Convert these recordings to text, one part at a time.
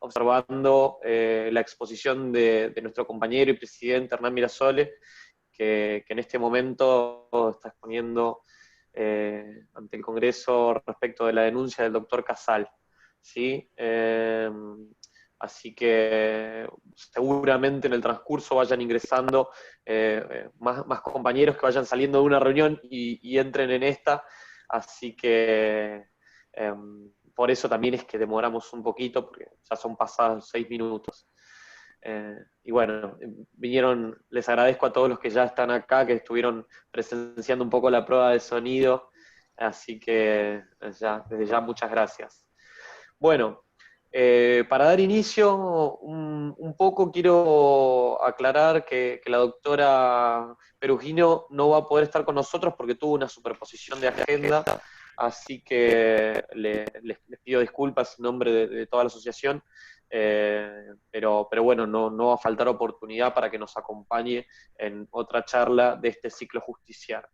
observando la exposición de nuestro compañero y presidente Hernán Mirasole, que en este momento está exponiendo ante el Congreso respecto de la denuncia del doctor Casal. ¿Sí? Así que seguramente en el transcurso vayan ingresando más compañeros que vayan saliendo de una reunión y entren en esta. Así que por eso también es que demoramos un poquito, porque ya son pasados 6 minutos. Y bueno, vinieron, les agradezco a todos los que ya están acá, que estuvieron presenciando un poco la prueba de sonido, así que desde ya muchas gracias. Bueno, para dar inicio un poco quiero aclarar que la doctora Perugino no va a poder estar con nosotros porque tuvo una superposición de agenda, así que les pido disculpas en nombre de toda la asociación, pero bueno, no va a faltar oportunidad para que nos acompañe en otra charla de este ciclo justiciar.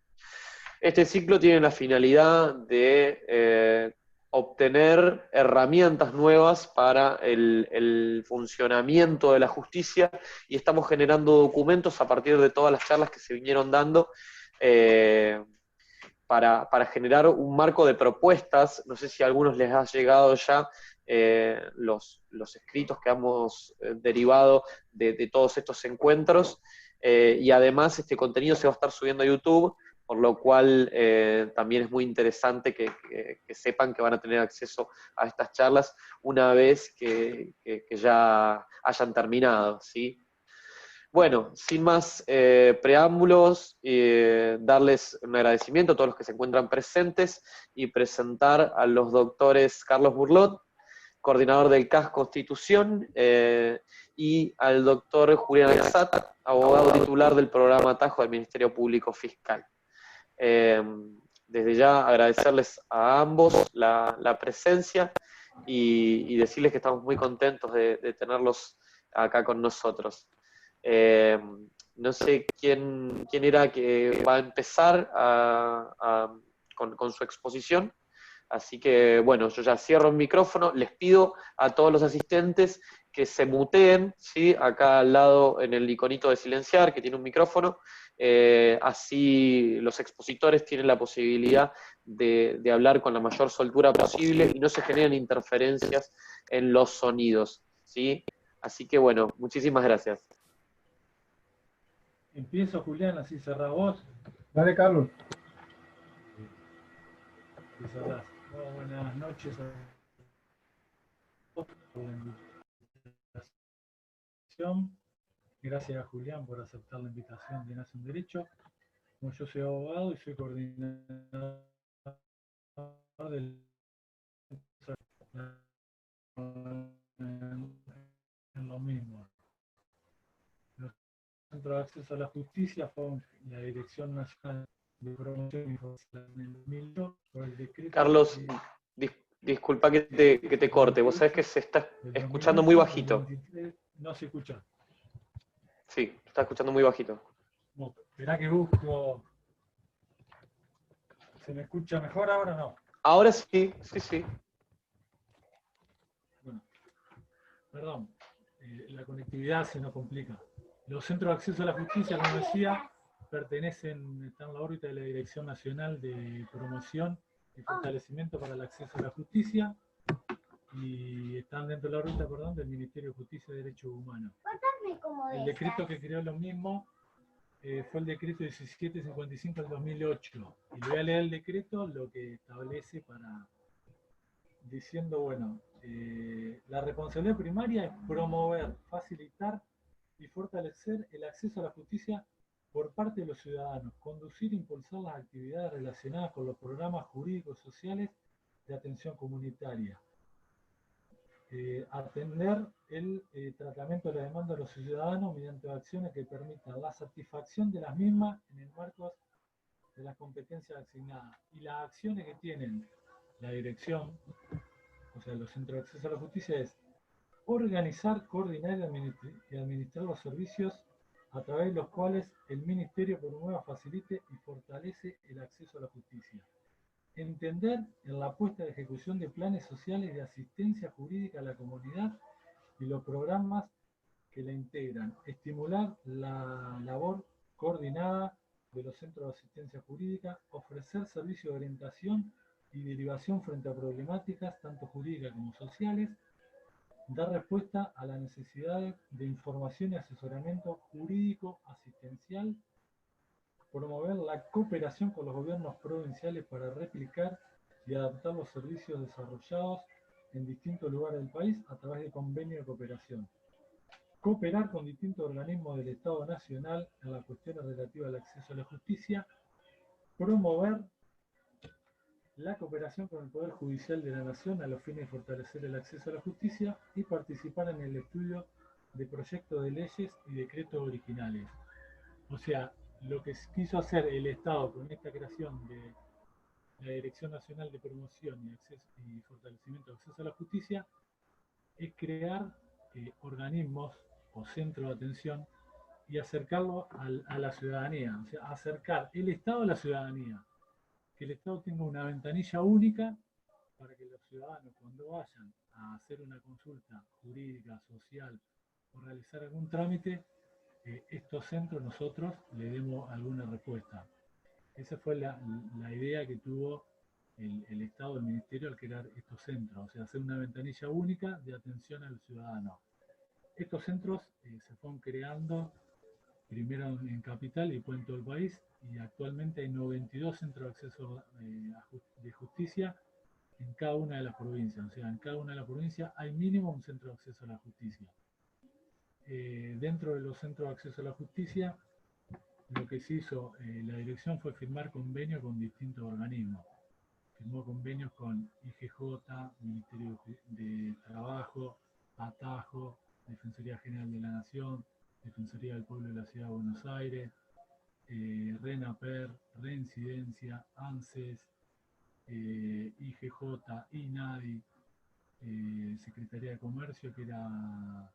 Este ciclo tiene la finalidad de obtener herramientas nuevas para el funcionamiento de la justicia, y estamos generando documentos a partir de todas las charlas que se vinieron dando para generar un marco de propuestas. No sé si a algunos les ha llegado ya los escritos que hemos derivado de todos estos encuentros, y además este contenido se va a estar subiendo a YouTube, por lo cual también es muy interesante que sepan que van a tener acceso a estas charlas una vez que ya hayan terminado, ¿sí? Bueno, sin más preámbulos, darles un agradecimiento a todos los que se encuentran presentes y presentar a los doctores Carlos Burlot, coordinador del CAS Constitución, y al doctor Julián Alzat, abogado titular del programa Atajo del Ministerio Público Fiscal. Desde ya agradecerles a ambos la presencia y decirles que estamos muy contentos de tenerlos acá con nosotros. No sé quién era que va a empezar con su exposición, así que bueno, yo ya cierro el micrófono, les pido a todos los asistentes que se muteen, ¿sí? Acá al lado en el iconito de silenciar, que tiene un micrófono, así los expositores tienen la posibilidad de hablar con la mayor soltura posible y no se generan interferencias en los sonidos, ¿sí? Así que bueno, muchísimas gracias. Empiezo, Julián, así cerrás vos. Dale, Carlos. Y cerrás. Bueno, buenas noches a todos por la invitación. Gracias a Julián por aceptar la invitación de Nace un Derecho. Como yo soy abogado y soy coordinador del en lo mismo. Los Centros de Acceso a la Justicia fue la Dirección Nacional de Promoción y Información en el 2002 por el decreto. Carlos, disculpa que te corte, vos sabés que se está escuchando muy bajito. No se escucha. Sí, se está escuchando muy bajito. Bueno, esperá que busco. ¿Se me escucha mejor ahora o no? Ahora sí, sí. Bueno, perdón, la conectividad se nos complica. Los centros de acceso a la justicia, como decía, están en la órbita de la Dirección Nacional de Promoción y Fortalecimiento para el Acceso a la Justicia, y están dentro de la órbita, perdón, del Ministerio de Justicia y Derechos Humanos. El decreto que creó lo mismo fue el decreto 1755 del 2008. Y le voy a leer el decreto, lo que establece diciendo, bueno, la responsabilidad primaria es promover, facilitar y fortalecer el acceso a la justicia por parte de los ciudadanos, conducir e impulsar las actividades relacionadas con los programas jurídicos sociales de atención comunitaria, atender el tratamiento de la demanda de los ciudadanos mediante acciones que permitan la satisfacción de las mismas en el marco de las competencias asignadas. Y las acciones que tienen la dirección, o sea, los centros de acceso a la justicia, es organizar, coordinar y administrar los servicios a través de los cuales el Ministerio promueva, facilite y fortalece el acceso a la justicia. Entender en la puesta de ejecución de planes sociales de asistencia jurídica a la comunidad y los programas que la integran. Estimular la labor coordinada de los centros de asistencia jurídica, ofrecer servicios de orientación y derivación frente a problemáticas tanto jurídicas como sociales, dar respuesta a las necesidades de información y asesoramiento jurídico asistencial, promover la cooperación con los gobiernos provinciales para replicar y adaptar los servicios desarrollados en distintos lugares del país a través de convenios de cooperación. Cooperar con distintos organismos del Estado Nacional en las cuestiones relativas al acceso a la justicia, promover la cooperación con el Poder Judicial de la Nación a los fines de fortalecer el acceso a la justicia y participar en el estudio de proyectos de leyes y decretos originales. O sea, lo que quiso hacer el Estado con esta creación de la Dirección Nacional de Promoción y Fortalecimiento del Acceso a la Justicia es crear organismos o centros de atención y acercarlo a la ciudadanía, o sea, acercar el Estado a la ciudadanía, que el Estado tenga una ventanilla única para que los ciudadanos cuando vayan a hacer una consulta jurídica, social o realizar algún trámite, estos centros nosotros le demos alguna respuesta. Esa fue la idea que tuvo el Estado, el Ministerio al crear estos centros, o sea, hacer una ventanilla única de atención al ciudadano. Estos centros se fueron creando primero en Capital y después en todo el país, y actualmente hay 92 centros de acceso de justicia en cada una de las provincias. O sea, en cada una de las provincias hay mínimo un centro de acceso a la justicia. Dentro de los centros de acceso a la justicia, lo que se hizo la dirección fue firmar convenios con distintos organismos. Firmó convenios con IGJ, Ministerio de Trabajo, Atajo, Defensoría General de la Nación, Defensoría del Pueblo de la Ciudad de Buenos Aires, RENAPER, Reincidencia, ANSES, IGJ, INADI, Secretaría de Comercio, que era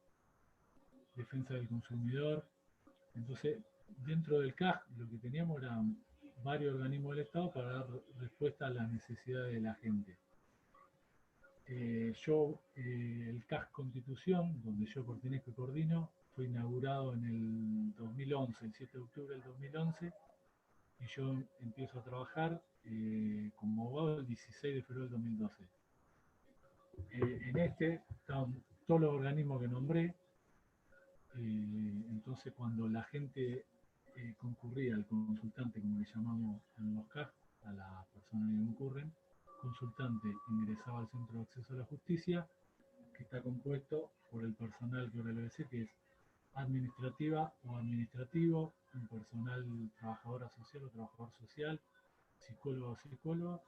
Defensa del Consumidor. Entonces, dentro del CAJ lo que teníamos eran varios organismos del Estado para dar respuesta a las necesidades de la gente. El CAJ Constitución, donde yo pertenezco y coordino, fue inaugurado en el 2011, el 7 de octubre del 2011, y yo empiezo a trabajar como abogado el 16 de febrero del 2012. En este estaban todos los organismos que nombré. Entonces, cuando la gente concurría al consultante, como le llamamos en los CAJ, a las personas que concurren, consultante ingresaba al Centro de Acceso a la Justicia, que está compuesto por el personal que ahora le voy a decir, que es administrativa o administrativo, un personal trabajadora social o trabajador social, psicólogo o psicóloga,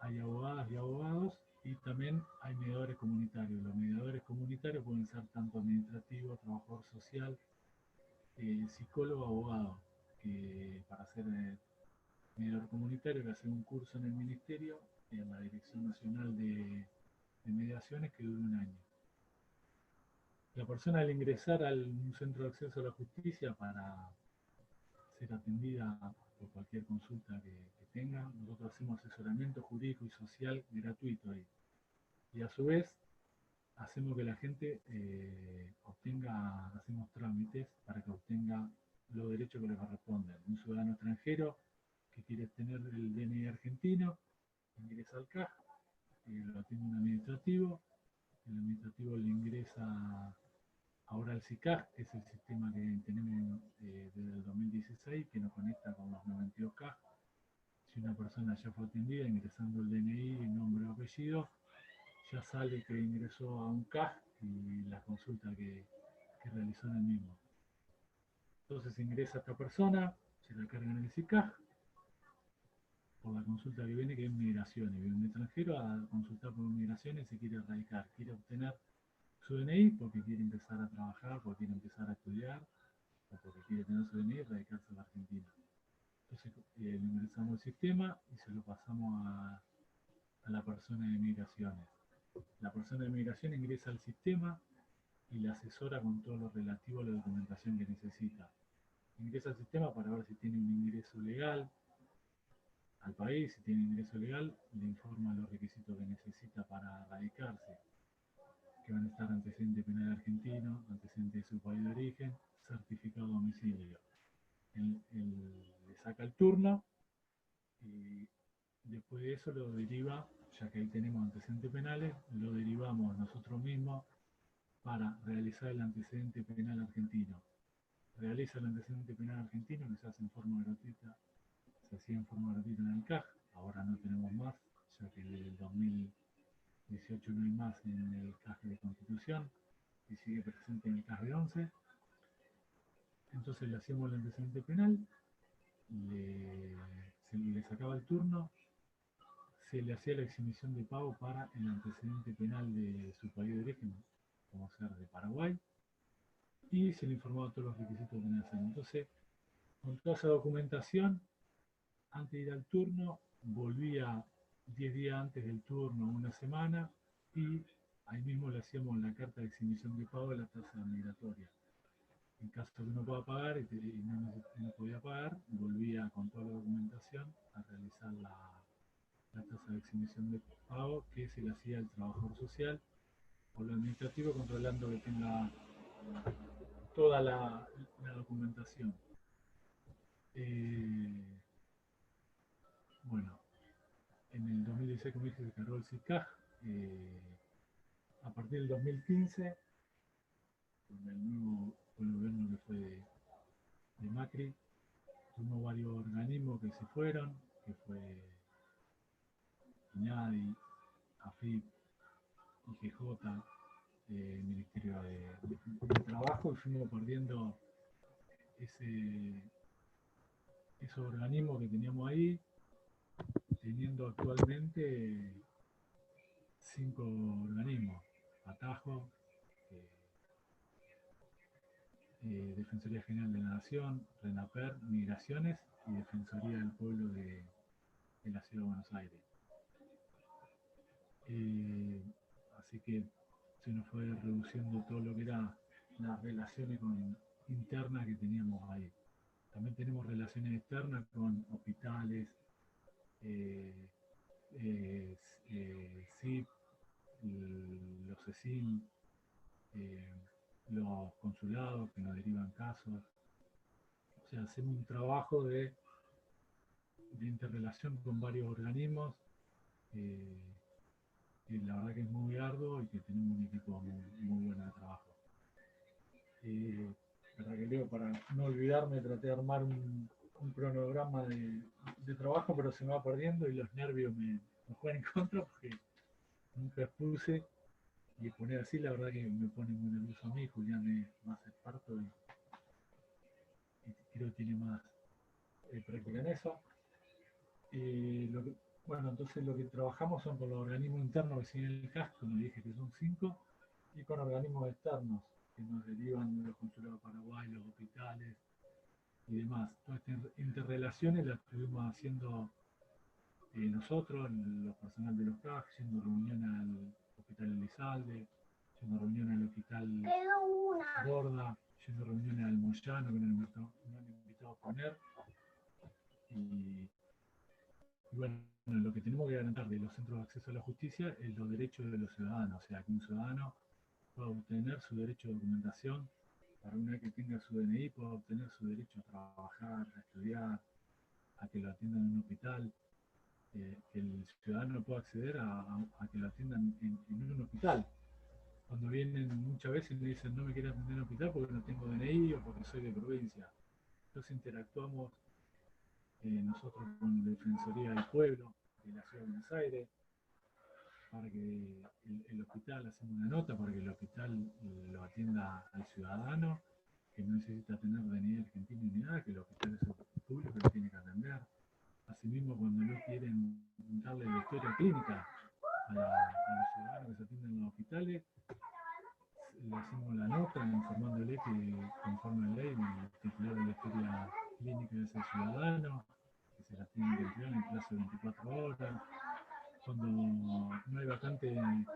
hay abogadas y abogados, y también hay mediadores comunitarios. Los mediadores comunitarios pueden ser tanto administrativo, trabajador social, psicólogo, abogado, que para ser mediador comunitario que hace un curso en el Ministerio, en la Dirección Nacional de Mediaciones, que dura un año. La persona al ingresar al centro de acceso a la justicia para ser atendida por cualquier consulta que tenga, nosotros hacemos asesoramiento jurídico y social gratuito ahí. Y a su vez, hacemos que la gente hacemos trámites para que obtenga los derechos que le corresponden. Un ciudadano extranjero que quiere tener el DNI argentino, ingresa al CAJ, lo atiende un administrativo, el administrativo le ingresa ahora al SICAJ, que es el sistema que tenemos desde el 2016, que nos conecta con los 92 CAJ. Si una persona ya fue atendida, ingresando el DNI, nombre o apellido, ya sale que ingresó a un CAJ y la consulta que realizó en el mismo. Entonces ingresa esta persona, se la carga en el SICAJ, por la consulta que viene, que es migraciones. Viene un extranjero a consultar por migraciones y se quiere radicar, quiere obtener su DNI porque quiere empezar a trabajar, porque quiere empezar a estudiar, o porque quiere tener su DNI y radicarse en la Argentina. Entonces lo ingresamos al sistema y se lo pasamos a la persona de migraciones. La persona de migración ingresa al sistema y le asesora con todo lo relativo a la documentación que necesita. Ingresa al sistema para ver si tiene un ingreso legal al país, si tiene ingreso legal, le informa los requisitos que necesita para radicarse, que van a estar antecedente penal argentino, antecedente de su país de origen, certificado de domicilio. Él le saca el turno y después de eso lo deriva, ya que ahí tenemos antecedentes penales, lo derivamos nosotros mismos para realizar el antecedente penal argentino. Realiza el antecedente penal argentino, que se hace en forma gratuita, se hacía en forma gratuita en el CAJ, ahora no tenemos más, ya que desde el 2018 no hay más en el CAJ de Constitución y sigue presente en el CAJ de 11. Entonces le hacíamos el antecedente penal, se le sacaba el turno, se le hacía la exhibición de pago para el antecedente penal de su país de origen, como ser de Paraguay, y se le informaba todos los requisitos que tenía que hacer. Entonces, con toda esa documentación, antes de ir al turno, volvía 10 días antes del turno, una semana, y ahí mismo le hacíamos la carta de exhibición de pago de la tasa migratoria. En caso de que no pueda pagar y no podía pagar, volvía con toda la documentación a realizar la tasa de exhibición de pago que se le hacía el trabajador social o lo administrativo, controlando que tenga toda la documentación. Bueno, en el 2016, como dije, se cargó el CICAJ. A partir del 2015, con el gobierno que fue de Macri, tuvimos varios organismos que se fueron, que fue INADI, AFIP, IGJ, Ministerio de Trabajo, y fuimos perdiendo esos organismos que teníamos ahí, teniendo actualmente 5 organismos: Atajo, Defensoría General de la Nación, RENAPER, Migraciones y Defensoría del Pueblo de la Ciudad de Buenos Aires. Así que se nos fue reduciendo todo lo que era las relaciones internas que teníamos ahí. También tenemos relaciones externas con hospitales, CIP, los CECIN, los consulados que nos derivan casos. O sea, hacemos un trabajo de interrelación con varios organismos, que la verdad que es muy arduo y que tenemos un equipo muy bueno de trabajo. Verdad que Leo, para no olvidarme, traté de armar un cronograma de trabajo, pero se me va perdiendo y los nervios me juegan en contra porque nunca expuse, y poner así la verdad que me pone muy nervioso a mí. Julián es más experto y creo que tiene más práctica en eso. Bueno, entonces lo que trabajamos son con los organismos internos que siguen el CAJ, como dije que son 5, y con organismos externos que nos derivan los consulados de Paraguay, los hospitales y demás. Todas estas interrelaciones las estuvimos haciendo nosotros, los personal de los CAJ, yendo reunión al Hospital Elizalde, yendo reunión al Hospital Gorda, yendo reuniones al Moyano, que nos han invitado a poner. Y bueno, lo que tenemos que garantir de los centros de acceso a la justicia es los derechos de los ciudadanos, o sea, que un ciudadano pueda obtener su derecho de documentación, para una vez que tenga su DNI, pueda obtener su derecho a trabajar, a estudiar, a que lo atiendan en un hospital, que el ciudadano pueda acceder a que lo atiendan en un hospital. Cuando vienen muchas veces y me dicen no me quiero atender en un hospital porque no tengo DNI o porque soy de provincia. Entonces interactuamos nosotros con la Defensoría del Pueblo de la Ciudad de Buenos Aires, para que el hospital, hacemos una nota para que el hospital lo atienda al ciudadano, que no necesita tener DNI argentino ni nada, que el hospital es público y lo tiene que atender. Asimismo, cuando no quieren darle la historia clínica a los ciudadanos que se atienden en los hospitales, le hacemos la nota informándole que, conforme a la ley, el titular de la historia clínica es el ciudadano, que se la tiene que entregar en el plazo de 24 horas. Cuando no hay vacante en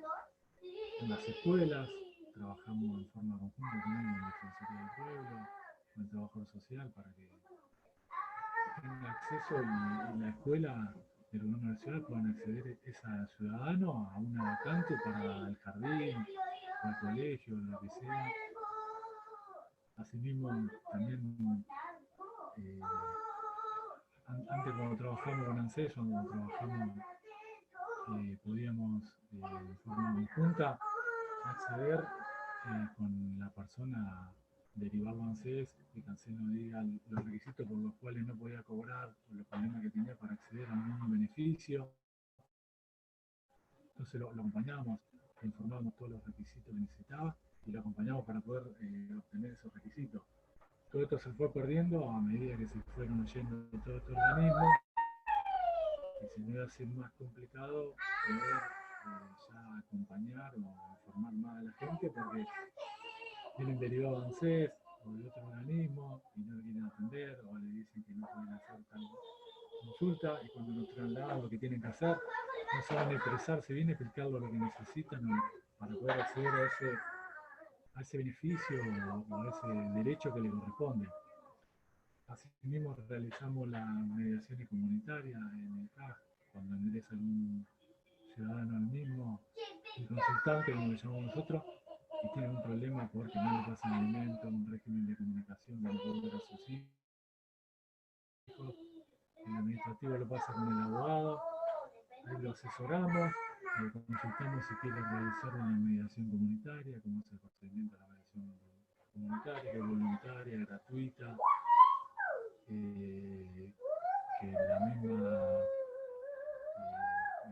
las escuelas, trabajamos en forma conjunta también con la Defensoría del Pueblo, con el trabajador social, para que tenga acceso y en la escuela del gobierno nacional puedan acceder ese ciudadano a una vacante para el jardín fue al colegio, lo que sea. Asimismo, también antes cuando trabajamos con ANSES, cuando trabajamos, podíamos de forma conjunta acceder con la persona, derivarlo a ANSES y que ANSES nos diga los requisitos por los cuales no podía cobrar o los problemas que tenía para acceder a un beneficio. Entonces lo acompañábamos, le informábamos todos los requisitos que necesitaba y lo acompañamos para poder obtener esos requisitos. Todo esto se fue perdiendo a medida que se fueron yendo todo este organismo y se me iba a hacer más complicado poder ya acompañar o informar más a la gente porque vienen derivados de ANSES o de otro organismo y no le quieren atender o le dicen que no pueden hacer tal consulta y cuando nos trasladan lo que tienen que hacer no saben expresarse bien, explicarlo lo que necesitan para poder acceder a ese beneficio o a ese derecho que le corresponde. Asimismo realizamos las mediaciones comunitarias en el CAJ, cuando ingresa algún ciudadano al mismo, un consultante, como le llamamos nosotros, y tiene un problema porque no le pasan alimentos, un régimen de comunicación que no puede ver a sus hijos. El administrativo lo pasa con el abogado, ahí lo asesoramos, le consultamos si quiere realizar una mediación comunitaria, cómo es el procedimiento de la mediación comunitaria, que es voluntaria, gratuita, que la misma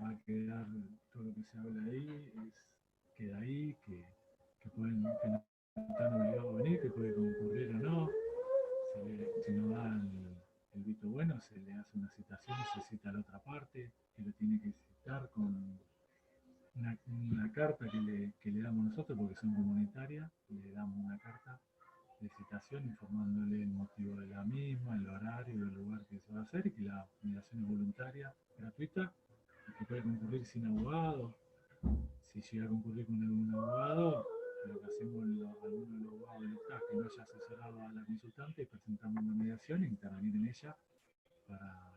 va a quedar todo lo que se habla ahí, queda ahí, que no están obligados a venir, que puede concurrir o no. Si no da el visto bueno, se le hace una citación, se cita a la otra parte, que lo tiene que citar con una carta que le damos nosotros, porque son comunitarias, le damos una carta de citación informándole el motivo de la misma, el horario, el lugar que se va a hacer y que la mediación es voluntaria, gratuita, y que puede concurrir sin abogado. Si llega a concurrir con algún abogado, lo que hacemos algunos de los abogados de los CAS que no haya asesorado a la consultante, presentamos una mediación e intervenir en ella para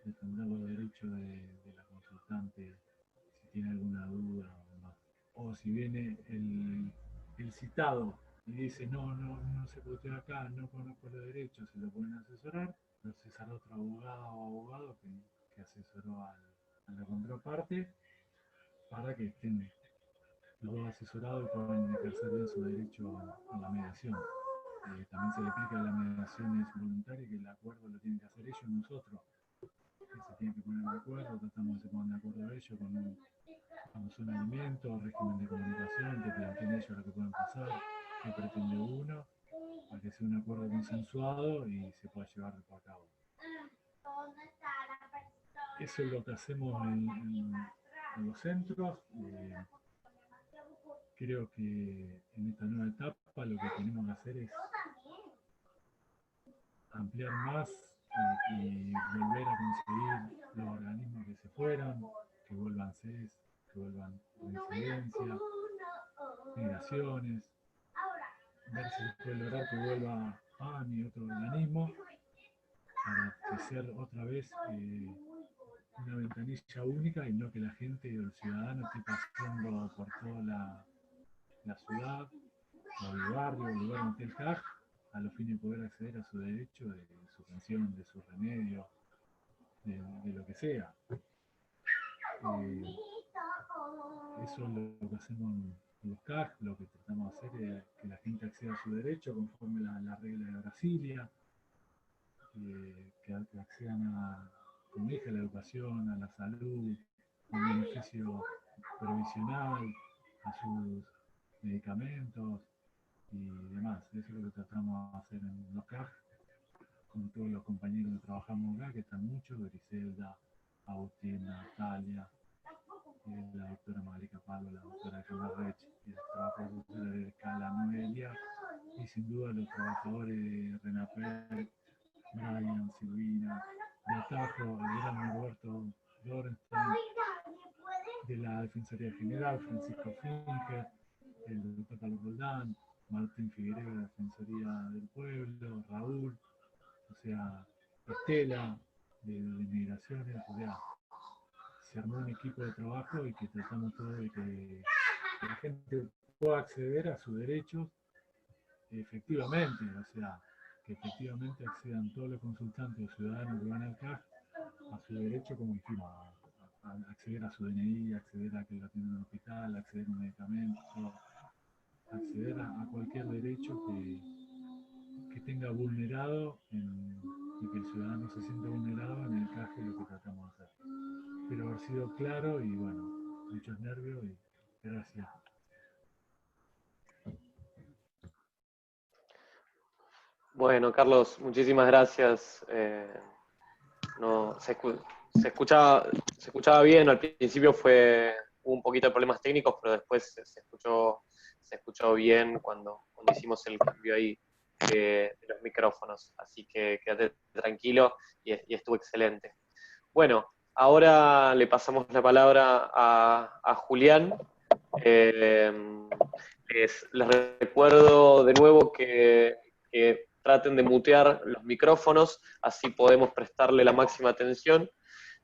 defender los derechos de la consultante si tiene alguna duda o demás. O si viene el citado y dice no sé por qué estoy acá, no conozco los derechos, se lo pueden asesorar, lo asesora otro abogado o abogado que asesoró a la contraparte para que estén los dos asesorados y puedan ejercer bien su derecho a la mediación. También se le explica que la mediación es voluntaria y que el acuerdo lo tienen que hacer ellos, nosotros. Que se tienen que poner de acuerdo, tratamos de que se pongan de acuerdo ellos cuando son alimentos, régimen de comunicación, que planteen ellos lo que pueden pasar, qué pretende uno, para que sea un acuerdo consensuado y se pueda llevar a cabo. Eso es lo que hacemos en los centros. Creo que en esta nueva etapa lo que tenemos que hacer es ampliar más y volver a conseguir los organismos que se fueron, que vuelvan CES, que vuelvan reincidencia, migraciones, ver si se puede lograr que vuelva AMI y otro organismo para crecer otra vez una ventanilla única y no que la gente o el ciudadano esté pasando por toda la ciudad o el barrio o el lugar donde esté el CAJ a los fines de poder acceder a su derecho de su pensión, de su remedio, de lo que sea. Eso es lo que hacemos en los CAJ, lo que tratamos de hacer es que la gente acceda a su derecho conforme la regla de Brasilia, que accedan como dije, a la educación, a la salud, a un beneficio provisional, a sus medicamentos y demás. Eso es lo que tratamos de hacer en los CAJ, con todos los compañeros que trabajamos acá, que están muchos, Griselda, Agustín, Natalia, la doctora Marica Pablo, la doctora Gemma Rech, y el trabajador de Cala Noelia, y sin duda los trabajadores de Renapel, Brian, Silvina, de Atajo, el gran Roberto Lorenstein, de la Defensoría General, Francisco Finger, el doctor Carlos Roldán, Martín Figueroa de la Defensoría del Pueblo, Raúl, o sea, Estela, de Migraciones, o sea, se armó un equipo de trabajo y que tratamos todo de que que la gente pueda acceder a sus derechos efectivamente, o sea, que efectivamente accedan todos los consultantes o ciudadanos que van al CAF a su derecho, como dijimos, a acceder a su DNI, acceder a que lo atiendan en un hospital, acceder a un medicamento, acceder a cualquier derecho que tenga vulnerado, y que el ciudadano se sienta vulnerado en el CAF, es lo que tratamos de hacer. Espero haber sido claro y bueno, muchos nervios y gracias. Bueno, Carlos, muchísimas gracias. No, se escuchaba bien, al principio hubo un poquito de problemas técnicos, pero después se escuchó bien cuando hicimos el cambio ahí de los micrófonos. Así que quédate tranquilo y estuvo excelente. Bueno, ahora le pasamos la palabra a Julián. Eh, les recuerdo de nuevo que traten de mutear los micrófonos, así podemos prestarle la máxima atención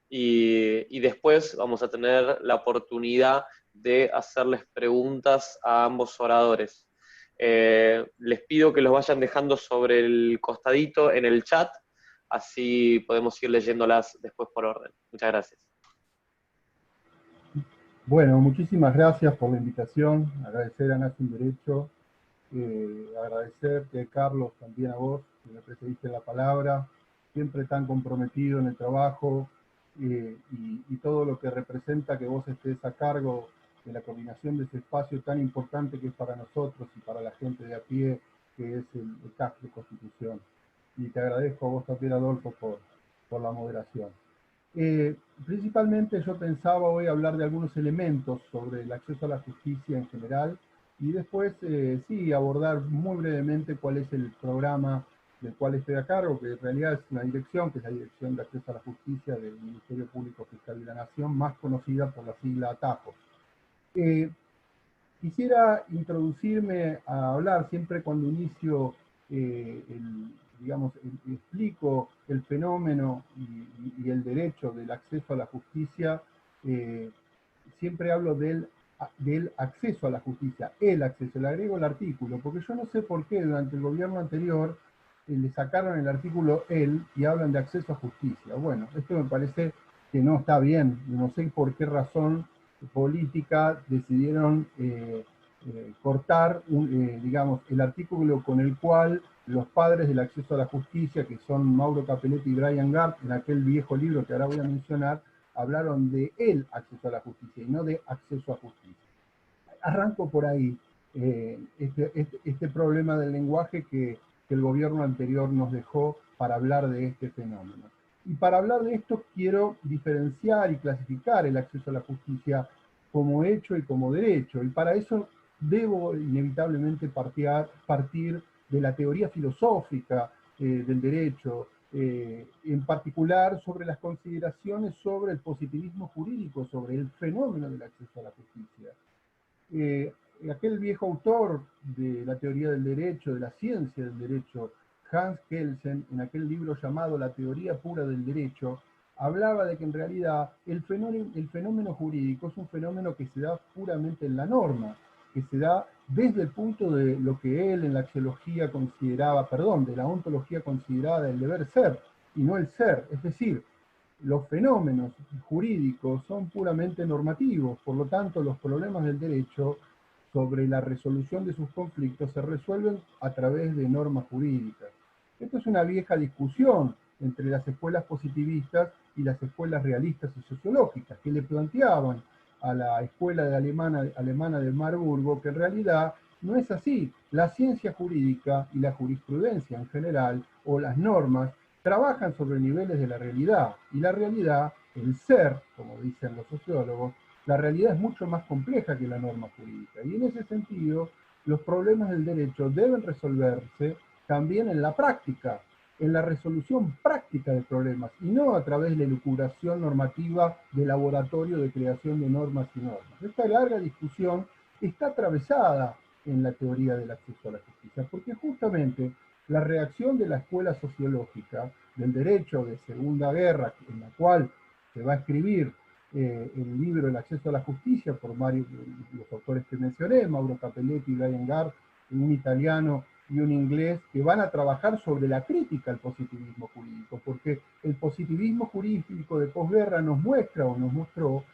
y después vamos a tener la oportunidad de hacerles preguntas a ambos oradores. Les pido que los vayan dejando sobre el costadito en el chat, así podemos ir leyéndolas después por orden. Muchas gracias. Bueno, muchísimas gracias por la invitación, agradecer a Nace un Derecho, agradecerte, Carlos, también a vos, que me precediste la palabra, siempre tan comprometido en el trabajo y todo lo que representa que vos estés a cargo de la coordinación de ese espacio tan importante que es para nosotros y para la gente de a pie, que es el CAF de Constitución. Y te agradezco a vos también, Adolfo, por la moderación. Principalmente yo pensaba hoy hablar de algunos elementos sobre el acceso a la justicia en general y después sí abordar muy brevemente cuál es el programa del cual estoy a cargo, que en realidad es una dirección, que es la Dirección de Acceso a la Justicia del Ministerio Público Fiscal de la Nación, más conocida por la sigla ATAJO. Quisiera introducirme a hablar siempre cuando inicio explico el fenómeno y el derecho del acceso a la justicia, siempre hablo del acceso a la justicia, el acceso, le agrego el artículo, porque yo no sé por qué durante el gobierno anterior le sacaron el artículo el y hablan de acceso a justicia. Bueno, esto me parece que no está bien, no sé por qué razón política decidieron cortar, digamos, el artículo con el cual los padres del acceso a la justicia, que son Mauro Capelletti y Brian Gart, en aquel viejo libro que ahora voy a mencionar, hablaron de el acceso a la justicia y no de acceso a justicia. Arranco por ahí, este problema del lenguaje que el gobierno anterior nos dejó para hablar de este fenómeno. Y para hablar de esto quiero diferenciar y clasificar el acceso a la justicia como hecho y como derecho. Y para eso debo inevitablemente partir de la teoría filosófica del derecho, en particular sobre las consideraciones sobre el positivismo jurídico, sobre el fenómeno del acceso a la justicia. Aquel viejo autor de la teoría del derecho, de la ciencia del derecho, Hans Kelsen, en aquel libro llamado La teoría pura del derecho, hablaba de que en realidad el fenómeno jurídico es un fenómeno que se da puramente en la norma, que se da desde el punto de lo que él en la axiología consideraba, de la ontología considerada el deber ser, y no el ser. Es decir, los fenómenos jurídicos son puramente normativos, por lo tanto los problemas del derecho sobre la resolución de sus conflictos se resuelven a través de normas jurídicas. Esto es una vieja discusión entre las escuelas positivistas y las escuelas realistas y sociológicas, que le planteaban a la escuela alemana de Marburgo que en realidad no es así. La ciencia jurídica y la jurisprudencia en general, o las normas, trabajan sobre niveles de la realidad, y la realidad, el ser, como dicen los sociólogos, la realidad es mucho más compleja que la norma jurídica, y en ese sentido los problemas del derecho deben resolverse también en la práctica, en la resolución práctica de problemas, y no a través de la elucubración normativa de laboratorio de creación de normas y normas. Esta larga discusión está atravesada en la teoría del acceso a la justicia, porque justamente la reacción de la escuela sociológica del derecho de Segunda Guerra, en la cual se va a escribir el libro El acceso a la justicia por varios los autores que mencioné, Mauro Capelletti y Brian Gard, un italiano y un inglés, que van a trabajar sobre la crítica al positivismo jurídico, porque el positivismo jurídico de posguerra nos muestra o nos mostró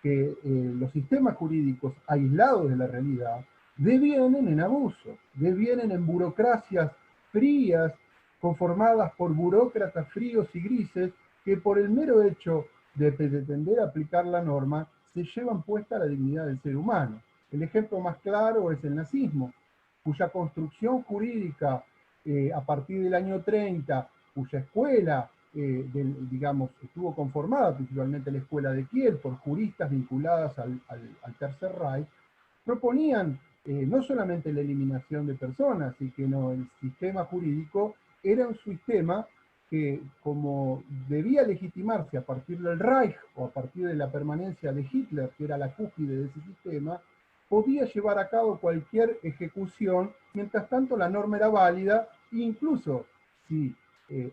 que los sistemas jurídicos aislados de la realidad devienen en abuso, devienen en burocracias frías, conformadas por burócratas fríos y grises, que por el mero hecho de pretender aplicar la norma, se llevan puesta la dignidad del ser humano. El ejemplo más claro es el nazismo, cuya construcción jurídica a partir del año 30, cuya escuela, digamos, estuvo conformada principalmente la escuela de Kiel por juristas vinculadas al Tercer Reich, proponían no solamente la eliminación de personas, y que no, el sistema jurídico era un sistema que, como debía legitimarse a partir del Reich o a partir de la permanencia de Hitler, que era la cúspide de ese sistema, podía llevar a cabo cualquier ejecución. Mientras tanto la norma era válida, e incluso si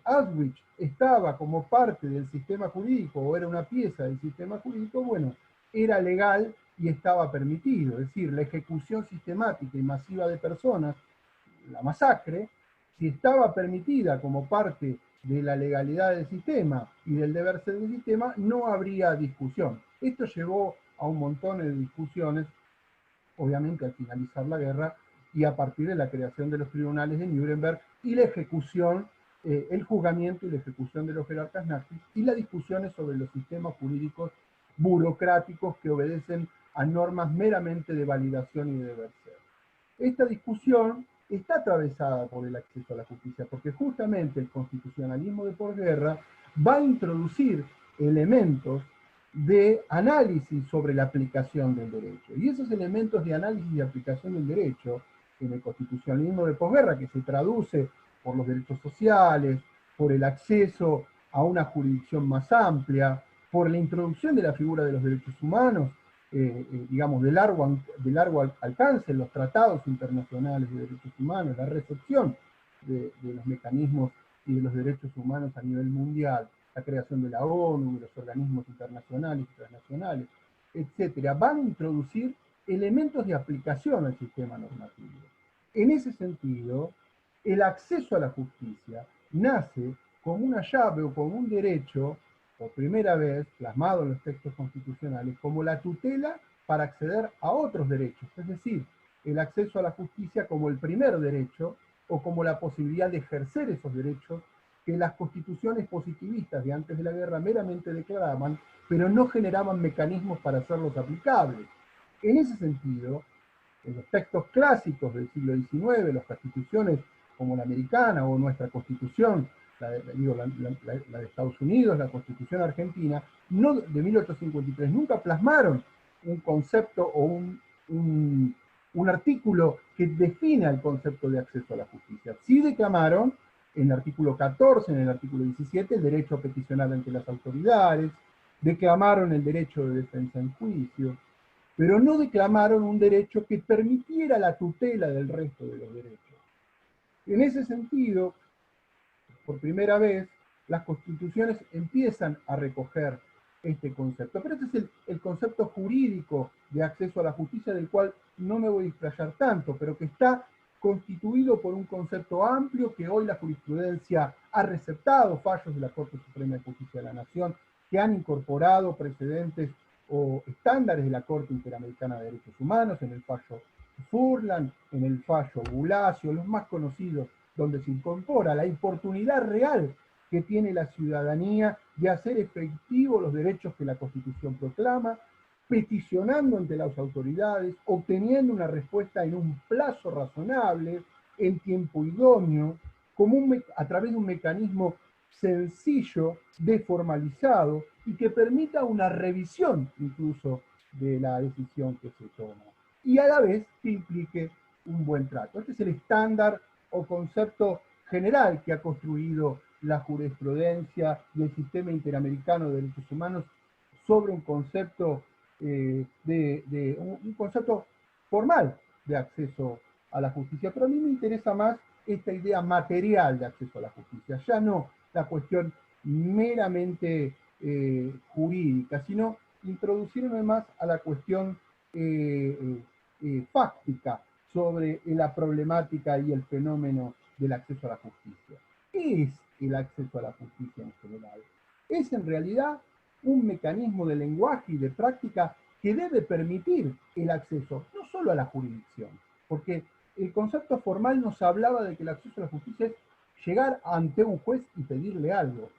Auschwitz estaba como parte del sistema jurídico o era una pieza del sistema jurídico, bueno, era legal y estaba permitido. Es decir, la ejecución sistemática y masiva de personas, la masacre, si estaba permitida como parte de la legalidad del sistema y del deber ser del sistema, no habría discusión. Esto llevó a un montón de discusiones, obviamente al finalizar la guerra y a partir de la creación de los tribunales de Nuremberg y la ejecución, el juzgamiento y la ejecución de los jerarcas nazis, y las discusiones sobre los sistemas jurídicos burocráticos que obedecen a normas meramente de validación y de deber ser. Esta discusión está atravesada por el acceso a la justicia, porque justamente el constitucionalismo de posguerra va a introducir elementos de análisis sobre la aplicación del derecho. Y esos elementos de análisis y aplicación del derecho en el constitucionalismo de posguerra, que se traduce por los derechos sociales, por el acceso a una jurisdicción más amplia, por la introducción de la figura de los derechos humanos, digamos, de largo alcance, los tratados internacionales de derechos humanos, la recepción de los mecanismos y de los derechos humanos a nivel mundial, la creación de la ONU, de los organismos internacionales y transnacionales, etcétera, van a introducir elementos de aplicación al sistema normativo. En ese sentido, el acceso a la justicia nace como una llave o como un derecho, por primera vez plasmado en los textos constitucionales, como la tutela para acceder a otros derechos, es decir, el acceso a la justicia como el primer derecho o como la posibilidad de ejercer esos derechos que las constituciones positivistas de antes de la guerra meramente declaraban, pero no generaban mecanismos para hacerlos aplicables. En ese sentido, en los textos clásicos del siglo XIX, las constituciones como la americana o nuestra constitución, la de Estados Unidos, la constitución argentina, no, de 1853, nunca plasmaron un concepto o un artículo que defina el concepto de acceso a la justicia. Sí declamaron en el artículo 14, en el artículo 17, el derecho a peticionar ante las autoridades, declamaron el derecho de defensa en juicio, pero no declamaron un derecho que permitiera la tutela del resto de los derechos. En ese sentido, por primera vez, las constituciones empiezan a recoger este concepto. Pero este es el concepto jurídico de acceso a la justicia, del cual no me voy a explayar tanto, pero que está constituido por un concepto amplio que hoy la jurisprudencia ha receptado, fallos de la Corte Suprema de Justicia de la Nación, que han incorporado precedentes o estándares de la Corte Interamericana de Derechos Humanos, en el fallo Furlan, en el fallo Bulacio, los más conocidos, donde se incorpora la oportunidad real que tiene la ciudadanía de hacer efectivos los derechos que la Constitución proclama, peticionando ante las autoridades, obteniendo una respuesta en un plazo razonable, en tiempo idóneo, como a través de un mecanismo sencillo, desformalizado, y que permita una revisión incluso de la decisión que se toma. Y a la vez que implique un buen trato. Este es el estándar o concepto general que ha construido la jurisprudencia y el sistema interamericano de derechos humanos sobre un concepto un concepto formal de acceso a la justicia. Pero a mí me interesa más esta idea material de acceso a la justicia, ya no la cuestión meramente jurídica, sino introducirme más a la cuestión fáctica sobre la problemática y el fenómeno del acceso a la justicia. ¿Qué es el acceso a la justicia en general? Es en realidad un mecanismo de lenguaje y de práctica que debe permitir el acceso no solo a la jurisdicción, porque el concepto formal nos hablaba de que el acceso a la justicia es llegar ante un juez y pedirle algo.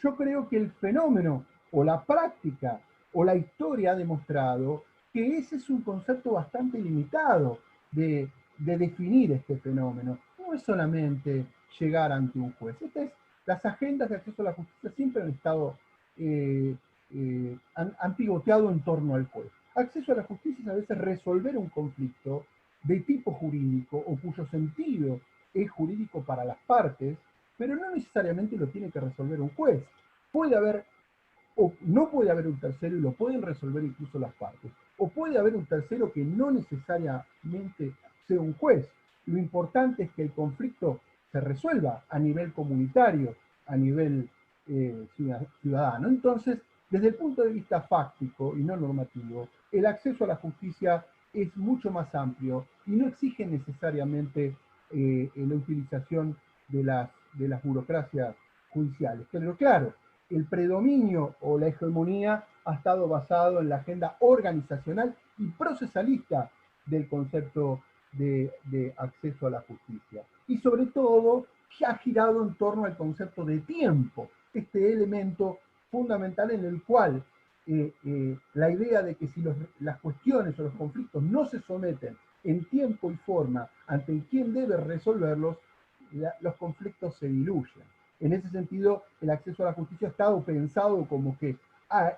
Yo creo que el fenómeno o la práctica o la historia ha demostrado que ese es un concepto bastante limitado de definir este fenómeno. No es solamente llegar ante un juez. Las agendas de acceso a la justicia siempre han estado, han pivoteado en torno al juez. Acceso a la justicia es a veces resolver un conflicto de tipo jurídico o cuyo sentido es jurídico para las partes, pero no necesariamente lo tiene que resolver un juez. Puede haber, o no puede haber un tercero y lo pueden resolver incluso las partes. O puede haber un tercero que no necesariamente sea un juez. Lo importante es que el conflicto se resuelva a nivel comunitario, a nivel ciudadano. Entonces, desde el punto de vista fáctico y no normativo, el acceso a la justicia es mucho más amplio y no exige necesariamente la utilización de las burocracias judiciales. Pero claro, el predominio o la hegemonía ha estado basado en la agenda organizacional y procesalista del concepto de acceso a la justicia. Y sobre todo, ha girado en torno al concepto de tiempo, este elemento fundamental en el cual la idea de que si las cuestiones o los conflictos no se someten en tiempo y forma ante quien debe resolverlos, los conflictos se diluyen. En ese sentido, el acceso a la justicia ha estado pensado como que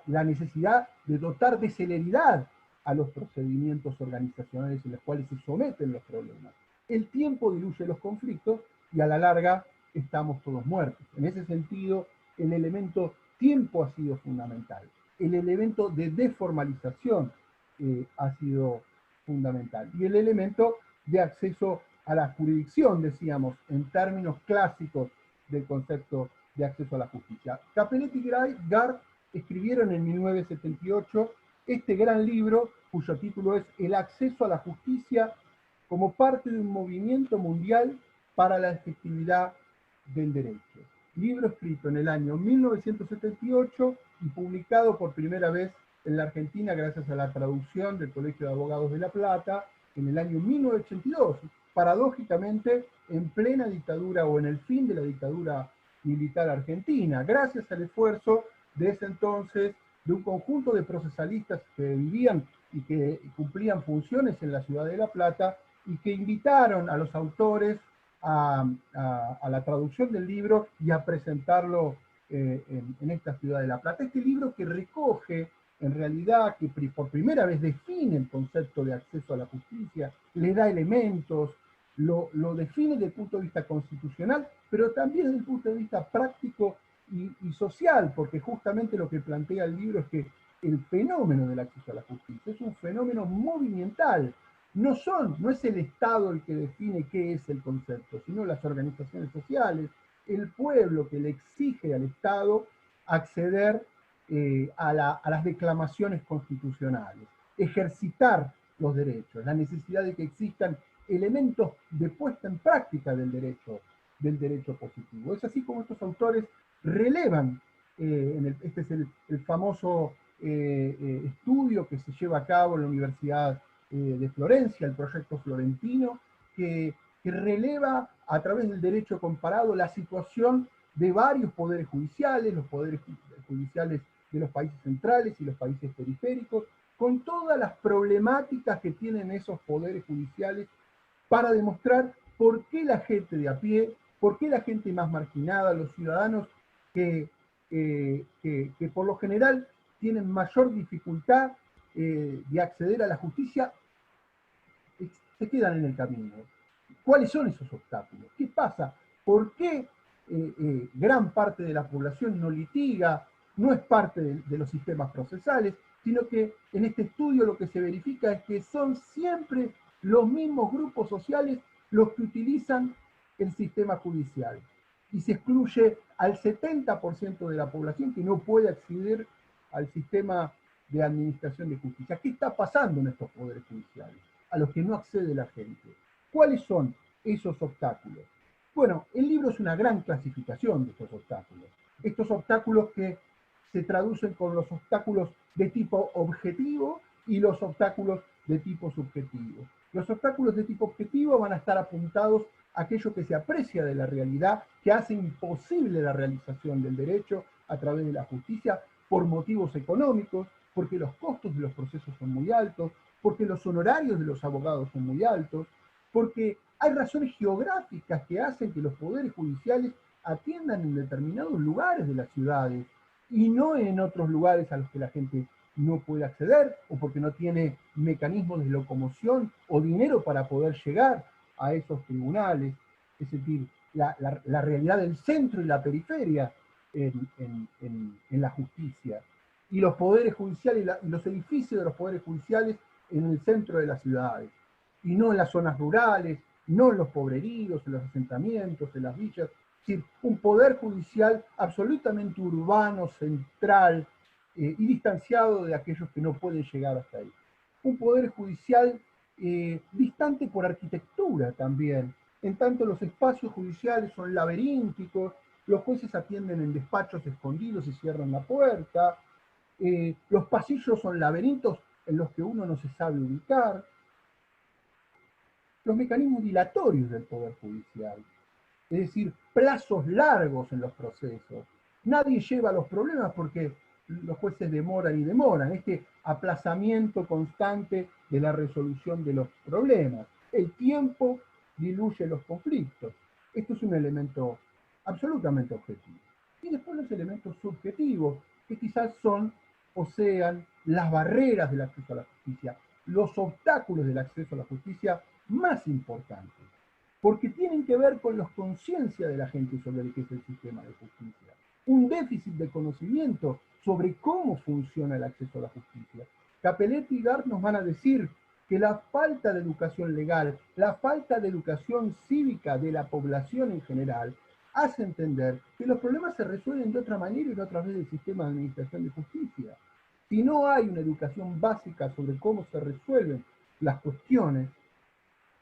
la necesidad de dotar de celeridad a los procedimientos organizacionales en los cuales se someten los problemas. El tiempo diluye los conflictos y a la larga estamos todos muertos. En ese sentido, el elemento tiempo ha sido fundamental. El elemento de deformalización ha sido fundamental. Y el elemento de acceso a la jurisdicción, decíamos, en términos clásicos del concepto de acceso a la justicia. Capelletti y Gard escribieron en 1978 este gran libro, cuyo título es El acceso a la justicia como parte de un movimiento mundial para la efectividad del derecho. Libro escrito en el año 1978 y publicado por primera vez en la Argentina gracias a la traducción del Colegio de Abogados de La Plata en el año 1982. Paradójicamente, en plena dictadura o en el fin de la dictadura militar argentina, gracias al esfuerzo de ese entonces de un conjunto de procesalistas que vivían y que cumplían funciones en la ciudad de La Plata y que invitaron a los autores a la traducción del libro y a presentarlo en esta ciudad de La Plata. Este libro que recoge, en realidad, que por primera vez define el concepto de acceso a la justicia, le da elementos, lo define desde el punto de vista constitucional, pero también desde el punto de vista práctico y social, porque justamente lo que plantea el libro es que el fenómeno del acceso a la justicia es un fenómeno movimental. No es el Estado el que define qué es el concepto, sino las organizaciones sociales, el pueblo que le exige al Estado acceder a las declamaciones constitucionales, ejercitar los derechos, la necesidad de que existan elementos de puesta en práctica del derecho positivo. Es así como estos autores relevan, este es el famoso estudio que se lleva a cabo en la Universidad de Florencia, el proyecto florentino, que releva a través del derecho comparado la situación de varios poderes judiciales, los poderes judiciales de los países centrales y los países periféricos, con todas las problemáticas que tienen esos poderes judiciales para demostrar por qué la gente de a pie, por qué la gente más marginada, los ciudadanos que por lo general tienen mayor dificultad de acceder a la justicia, se quedan en el camino. ¿Cuáles son esos obstáculos? ¿Qué pasa? ¿Por qué gran parte de la población no litiga, no es parte de los sistemas procesales, sino que en este estudio lo que se verifica es que son siempre los mismos grupos sociales los que utilizan el sistema judicial? Y se excluye al 70% de la población que no puede acceder al sistema de administración de justicia. ¿Qué está pasando en estos poderes judiciales a los que no accede la gente? ¿Cuáles son esos obstáculos? Bueno, el libro es una gran clasificación de estos obstáculos. Estos obstáculos que se traducen con los obstáculos de tipo objetivo y los obstáculos de tipo subjetivo. Los obstáculos de tipo objetivo van a estar apuntados a aquello que se aprecia de la realidad, que hace imposible la realización del derecho a través de la justicia por motivos económicos, porque los costos de los procesos son muy altos, porque los honorarios de los abogados son muy altos, porque hay razones geográficas que hacen que los poderes judiciales atiendan en determinados lugares de las ciudades y no en otros lugares a los que la gente no puede acceder o porque no tiene mecanismos de locomoción o dinero para poder llegar a esos tribunales. Es decir, la realidad del centro y la periferia en la justicia. Y los poderes judiciales y los edificios de los poderes judiciales en el centro de las ciudades. Y no en las zonas rurales, no en los pobreríos, en los asentamientos, en las villas. Es decir, un poder judicial absolutamente urbano, central y distanciado de aquellos que no pueden llegar hasta ahí. Un poder judicial distante por arquitectura también. En tanto los espacios judiciales son laberínticos, los jueces atienden en despachos escondidos y cierran la puerta, los pasillos son laberintos en los que uno no se sabe ubicar, los mecanismos dilatorios del Poder Judicial, es decir, plazos largos en los procesos. Nadie lleva los problemas porque los jueces demoran y demoran, este aplazamiento constante de la resolución de los problemas. El tiempo diluye los conflictos. Esto es un elemento absolutamente objetivo. Y después los elementos subjetivos, que quizás son o sean las barreras del acceso a la justicia, los obstáculos del acceso a la justicia más importantes, porque tienen que ver con la conciencia de la gente sobre el que es el sistema de justicia. Un déficit de conocimiento sobre cómo funciona el acceso a la justicia. Capelletti y Gard nos van a decir que la falta de educación legal, la falta de educación cívica de la población en general, hace entender que los problemas se resuelven de otra manera y no a través del sistema de administración de justicia. Si no hay una educación básica sobre cómo se resuelven las cuestiones,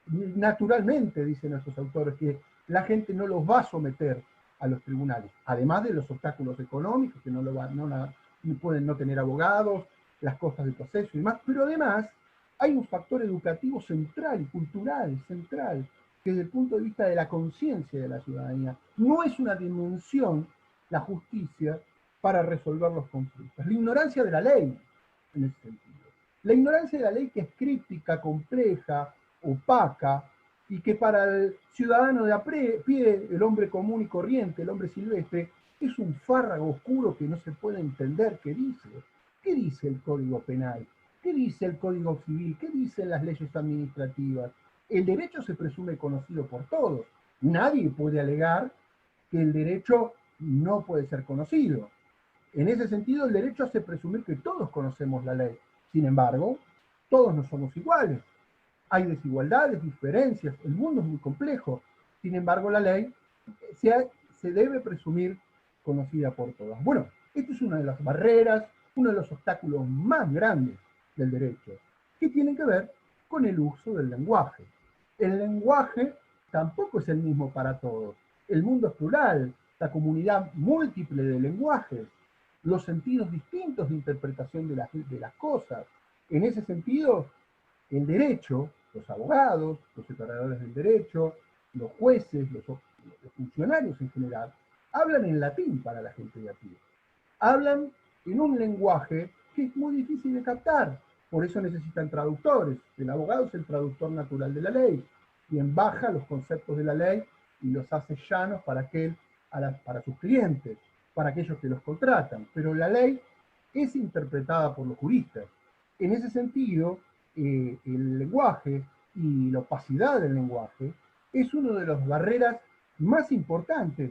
naturalmente, dicen nuestros autores, que la gente no los va a someter a los tribunales, además de los obstáculos económicos, que no pueden no tener abogados, las costas del proceso y demás, pero además hay un factor educativo central y cultural central, que desde el punto de vista de la conciencia de la ciudadanía, no es una dimensión, la justicia, para resolver los conflictos. La ignorancia de la ley, en ese sentido. La ignorancia de la ley que es críptica, compleja, opaca, y que para el ciudadano de a pie, el hombre común y corriente, el hombre silvestre, es un fárrago oscuro que no se puede entender qué dice. ¿Qué dice el Código Penal? ¿Qué dice el Código Civil? ¿Qué dicen las leyes administrativas? El derecho se presume conocido por todos. Nadie puede alegar que el derecho no puede ser conocido. En ese sentido, el derecho hace presumir que todos conocemos la ley. Sin embargo, todos no somos iguales. Hay desigualdades, diferencias, el mundo es muy complejo. Sin embargo, la ley se debe presumir conocida por todas. Bueno, esta es una de las barreras, uno de los obstáculos más grandes del derecho, que tienen que ver con el uso del lenguaje. El lenguaje tampoco es el mismo para todos. El mundo es plural, la comunidad múltiple de lenguajes, los sentidos distintos de interpretación de las cosas. En ese sentido, el derecho, los abogados, los operadores del derecho, los jueces, los funcionarios en general, hablan en latín para la gente de a pie. Hablan en un lenguaje que es muy difícil de captar. Por eso necesitan traductores. El abogado es el traductor natural de la ley. Quien baja los conceptos de la ley y los hace llanos para sus clientes, para aquellos que los contratan. Pero la ley es interpretada por los juristas. En ese sentido, el lenguaje y la opacidad del lenguaje es una de las barreras más importantes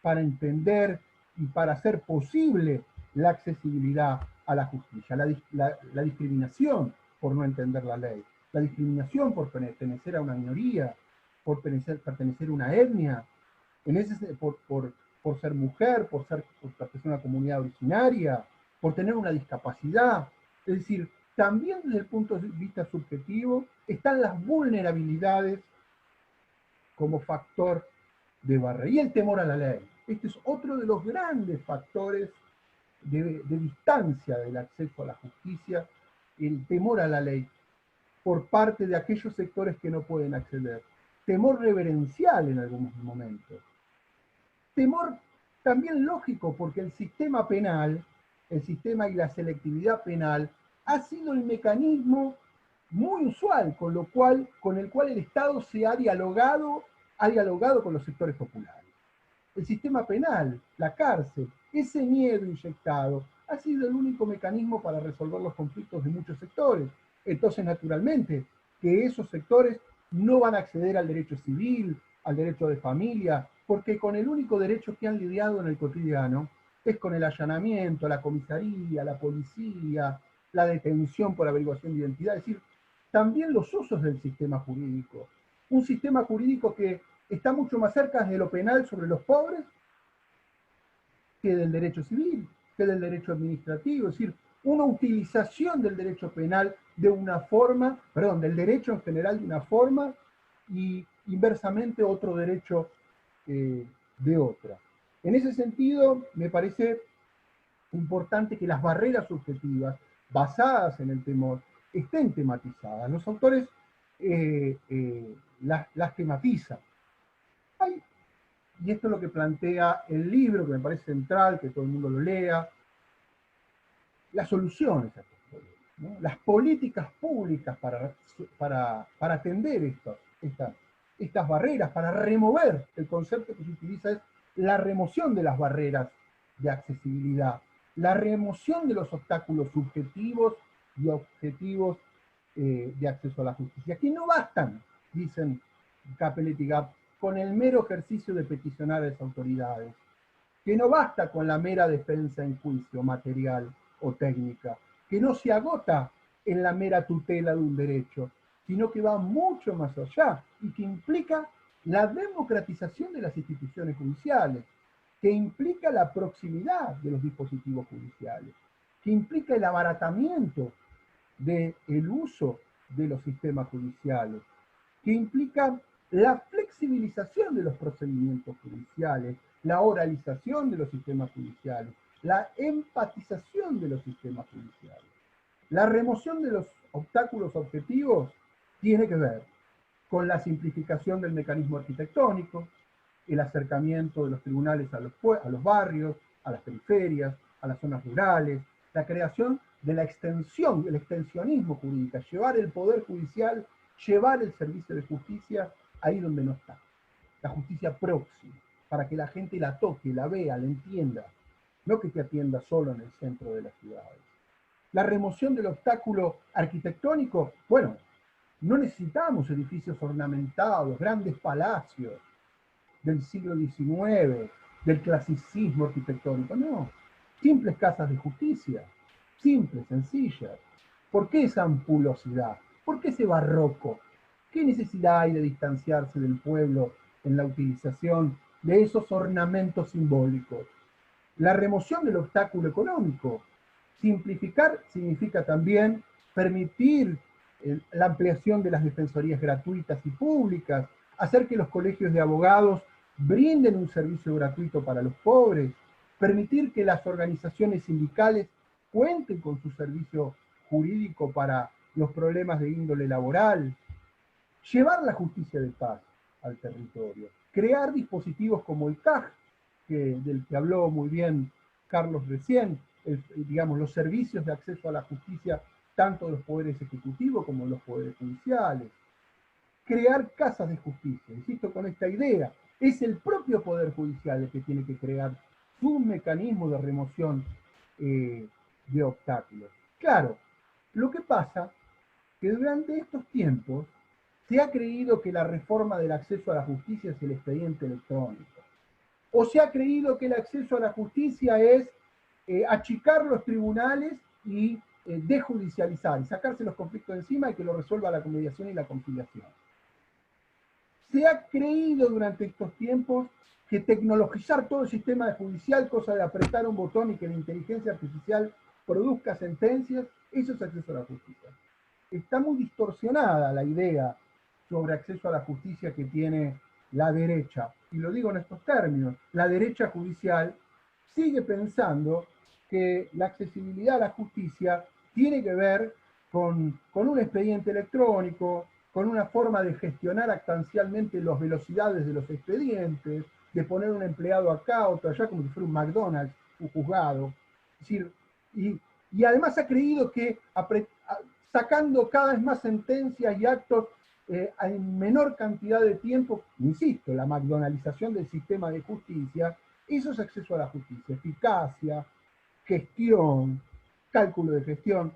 para entender y para hacer posible la accesibilidad a la justicia, la discriminación por no entender la ley, la discriminación por pertenecer a una minoría, por pertenecer a una etnia, por ser mujer, por pertenecer a una comunidad originaria, por tener una discapacidad. Es Es decir, también desde el punto de vista subjetivo están las vulnerabilidades como factor de barrera. Y el temor a la ley. Este es otro de los grandes factores de distancia del acceso a la justicia, el temor a la ley por parte de aquellos sectores que no pueden acceder. Temor reverencial en algunos momentos. Temor también lógico, porque el sistema penal, el sistema y la selectividad penal, ha sido el mecanismo muy usual, con el cual el Estado se ha dialogado con los sectores populares. El sistema penal, la cárcel, ese miedo inyectado, ha sido el único mecanismo para resolver los conflictos de muchos sectores. Entonces, naturalmente, que esos sectores no van a acceder al derecho civil, al derecho de familia, porque con el único derecho que han lidiado en el cotidiano es con el allanamiento, la comisaría, la policía, la detención por averiguación de identidad, es decir, también los usos del sistema jurídico. Un sistema jurídico que está mucho más cerca de lo penal sobre los pobres que del derecho civil, que del derecho administrativo, es decir, una utilización del derecho penal de una forma, perdón, del derecho en general de una forma y inversamente otro derecho de otra. En ese sentido, me parece importante que las barreras subjetivas basadas en el temor estén tematizadas. Los autores las tematizan. Y esto es lo que plantea el libro, que me parece central, que todo el mundo lo lea, las soluciones a estos problemas, ¿no? Las políticas públicas para atender estas barreras, para remover, el concepto que se utiliza es la remoción de las barreras de accesibilidad, la remoción de los obstáculos subjetivos y objetivos de acceso a la justicia, que no bastan, dicen Capelletti y Gap, con el mero ejercicio de peticionar a las autoridades, que no basta con la mera defensa en juicio material o técnica, que no se agota en la mera tutela de un derecho, sino que va mucho más allá y que implica la democratización de las instituciones judiciales, que implica la proximidad de los dispositivos judiciales, que implica el abaratamiento del uso de los sistemas judiciales, que implica la flexibilización de los procedimientos judiciales, la oralización de los sistemas judiciales, la empatización de los sistemas judiciales. La remoción de los obstáculos objetivos tiene que ver con la simplificación del mecanismo arquitectónico, el acercamiento de los tribunales a los barrios, a las periferias, a las zonas rurales, la creación de la extensión, el extensionismo jurídico, llevar el poder judicial, llevar el servicio de justicia ahí donde no está. La justicia próxima, para que la gente la toque, la vea, la entienda, no que te atienda solo en el centro de las ciudades. La remoción del obstáculo arquitectónico, bueno, no necesitamos edificios ornamentados, grandes palacios del siglo XIX, del clasicismo arquitectónico, no. Simples casas de justicia, simples, sencillas. ¿Por qué esa ampulosidad? ¿Por qué ese barroco? ¿Qué necesidad hay de distanciarse del pueblo en la utilización de esos ornamentos simbólicos? La remoción del obstáculo económico. Simplificar significa también permitir la ampliación de las defensorías gratuitas y públicas, hacer que los colegios de abogados brinden un servicio gratuito para los pobres, permitir que las organizaciones sindicales cuenten con su servicio jurídico para los problemas de índole laboral, llevar la justicia de paz al territorio, crear dispositivos como el CAJ, del que habló muy bien Carlos recién, digamos, los servicios de acceso a la justicia tanto de los poderes ejecutivos como de los poderes judiciales. Crear casas de justicia, insisto con esta idea, es el propio Poder Judicial el que tiene que crear su mecanismo de remoción de obstáculos. Claro, lo que pasa es que durante estos tiempos se ha creído que la reforma del acceso a la justicia es el expediente electrónico. O se ha creído que el acceso a la justicia es achicar los tribunales y desjudicializar y sacarse los conflictos de encima y que lo resuelva la mediación y la conciliación. Se ha creído durante estos tiempos que tecnologizar todo el sistema judicial, cosa de apretar un botón y que la inteligencia artificial produzca sentencias, Eso es acceso a la justicia. Está muy distorsionada la idea sobre acceso a la justicia que tiene la derecha. Y lo digo en estos términos. La derecha judicial sigue pensando que la accesibilidad a la justicia tiene que ver con un expediente electrónico, con una forma de gestionar actancialmente las velocidades de los expedientes, de poner un empleado acá, otro allá, como si fuera un McDonald's, un juzgado. Es decir, y además ha creído que sacando cada vez más sentencias y actos en menor cantidad de tiempo, insisto, la McDonaldización del sistema de justicia, eso es acceso a la justicia, eficacia, gestión, cálculo de gestión.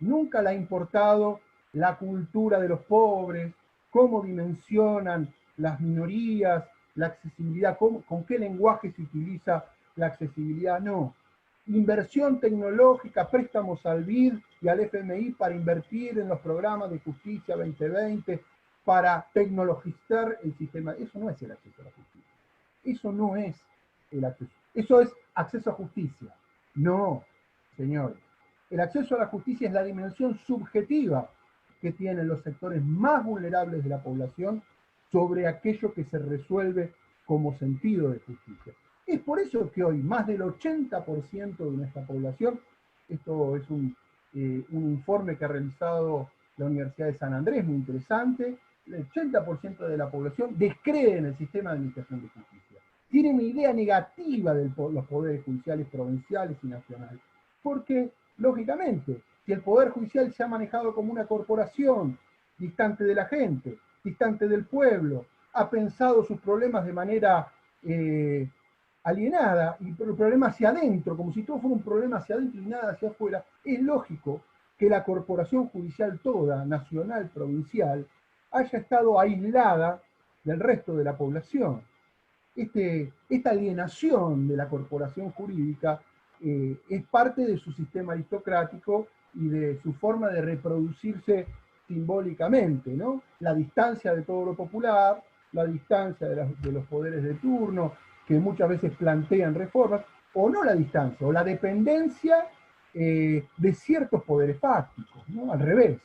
Nunca le ha importado la cultura de los pobres, cómo dimensionan las minorías, la accesibilidad, con qué lenguaje se utiliza la accesibilidad, no. Inversión tecnológica, préstamos al BID y al FMI para invertir en los programas de justicia 2020, para tecnologizar el sistema. Eso no es el acceso a la justicia. Eso no es el acceso. Eso es acceso a justicia. No, señores. El acceso a la justicia es la dimensión subjetiva que tienen los sectores más vulnerables de la población sobre aquello que se resuelve como sentido de justicia. Es por eso que hoy más del 80% de nuestra población, esto es un informe que ha realizado la Universidad de San Andrés, muy interesante, el 80% de la población descree en el sistema de administración de justicia. Tiene una idea negativa de los poderes judiciales provinciales y nacionales. Porque, lógicamente, si el Poder Judicial se ha manejado como una corporación distante de la gente, distante del pueblo, ha pensado sus problemas de manera alienada y el problema hacia adentro, como si todo fuera un problema hacia adentro y nada hacia afuera, es lógico que la corporación judicial toda, nacional, provincial, haya estado aislada del resto de la población. Esta alienación de la corporación jurídica es parte de su sistema aristocrático y de su forma de reproducirse simbólicamente, ¿no? La distancia de todo lo popular, la distancia de los poderes de turno, que muchas veces plantean reformas, o no la distancia, o la dependencia de ciertos poderes fácticos, ¿no? Al revés.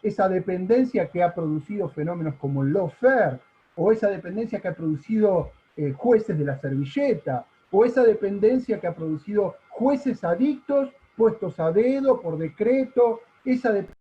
Esa dependencia que ha producido fenómenos como el lawfare, o esa dependencia que ha producido jueces de la servilleta, o esa dependencia que ha producido jueces adictos puestos a dedo por decreto, esa dependencia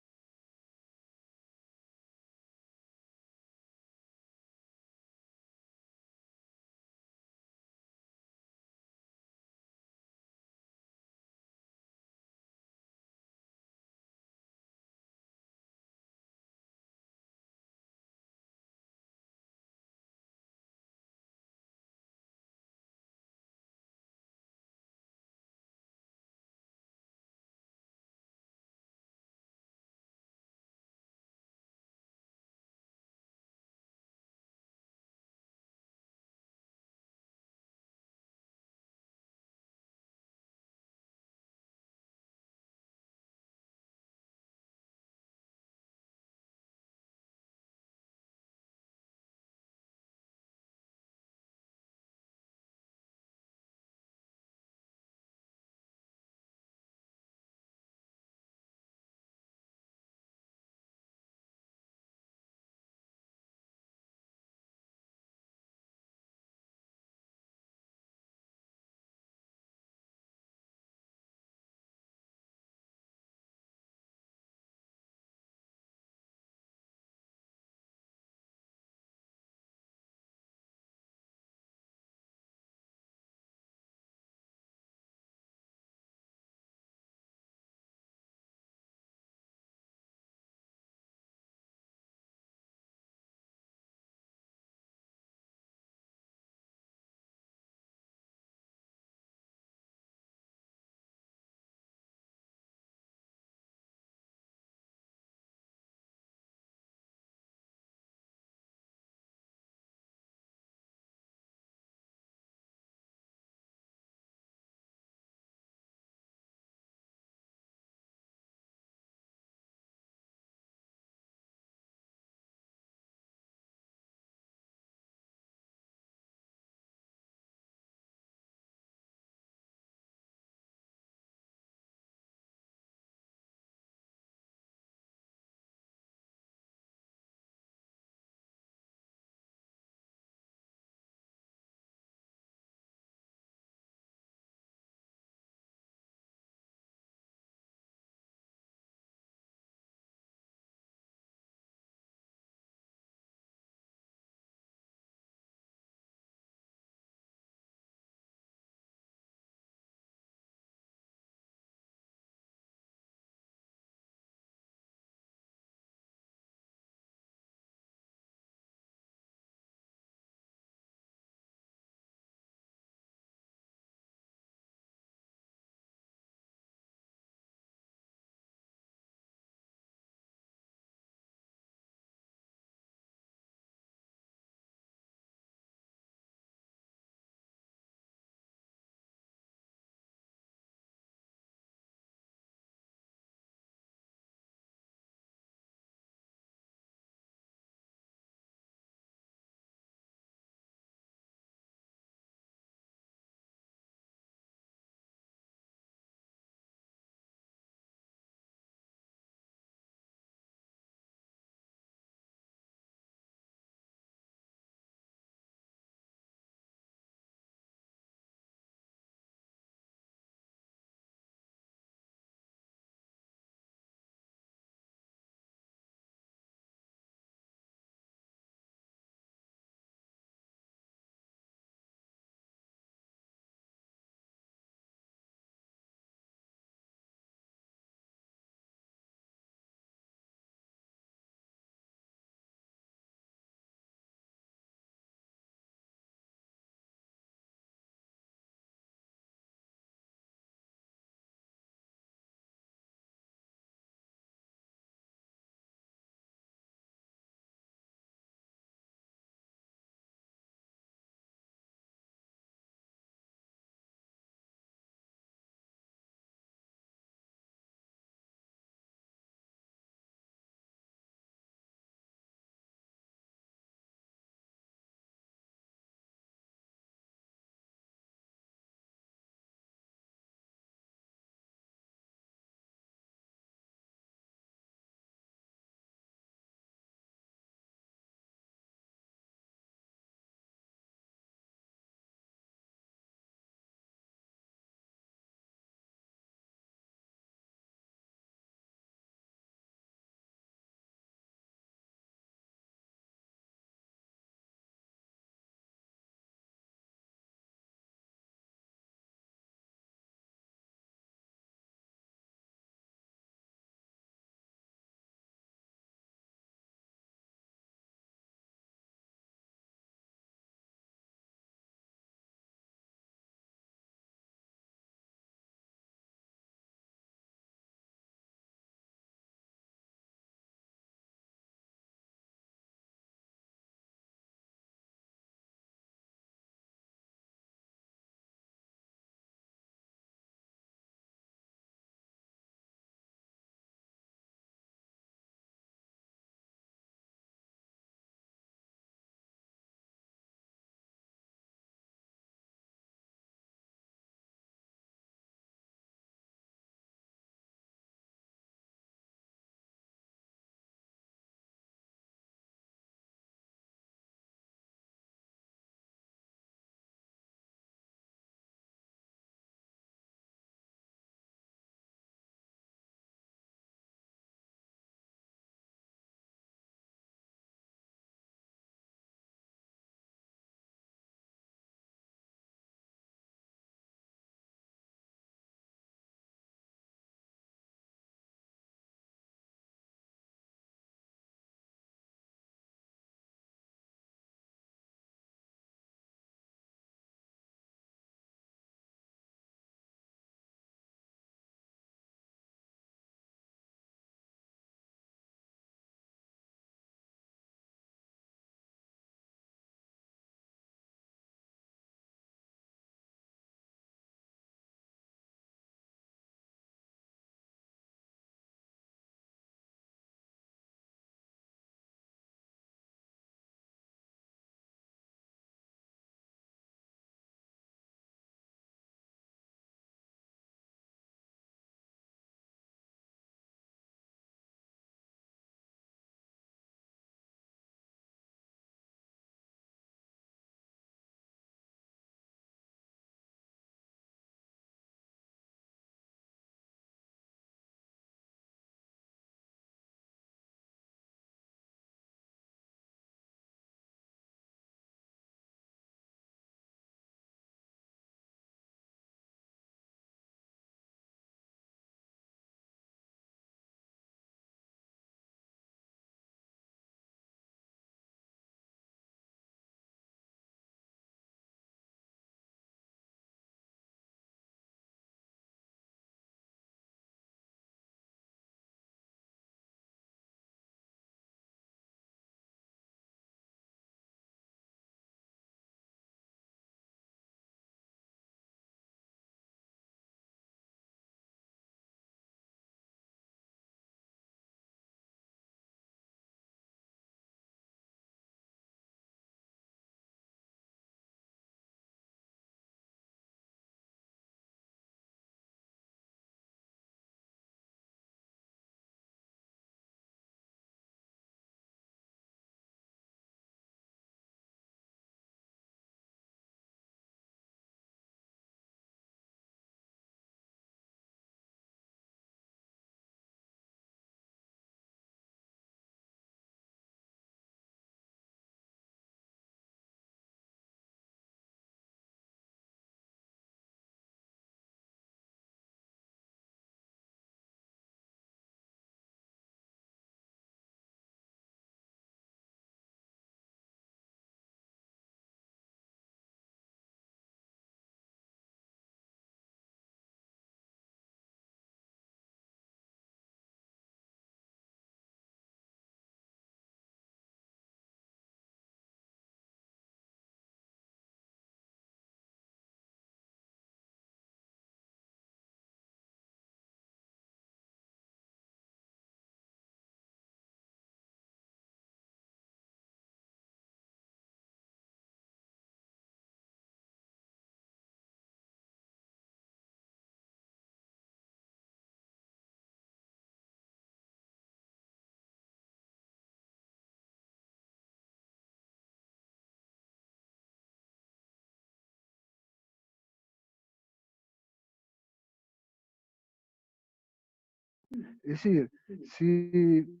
Es decir, si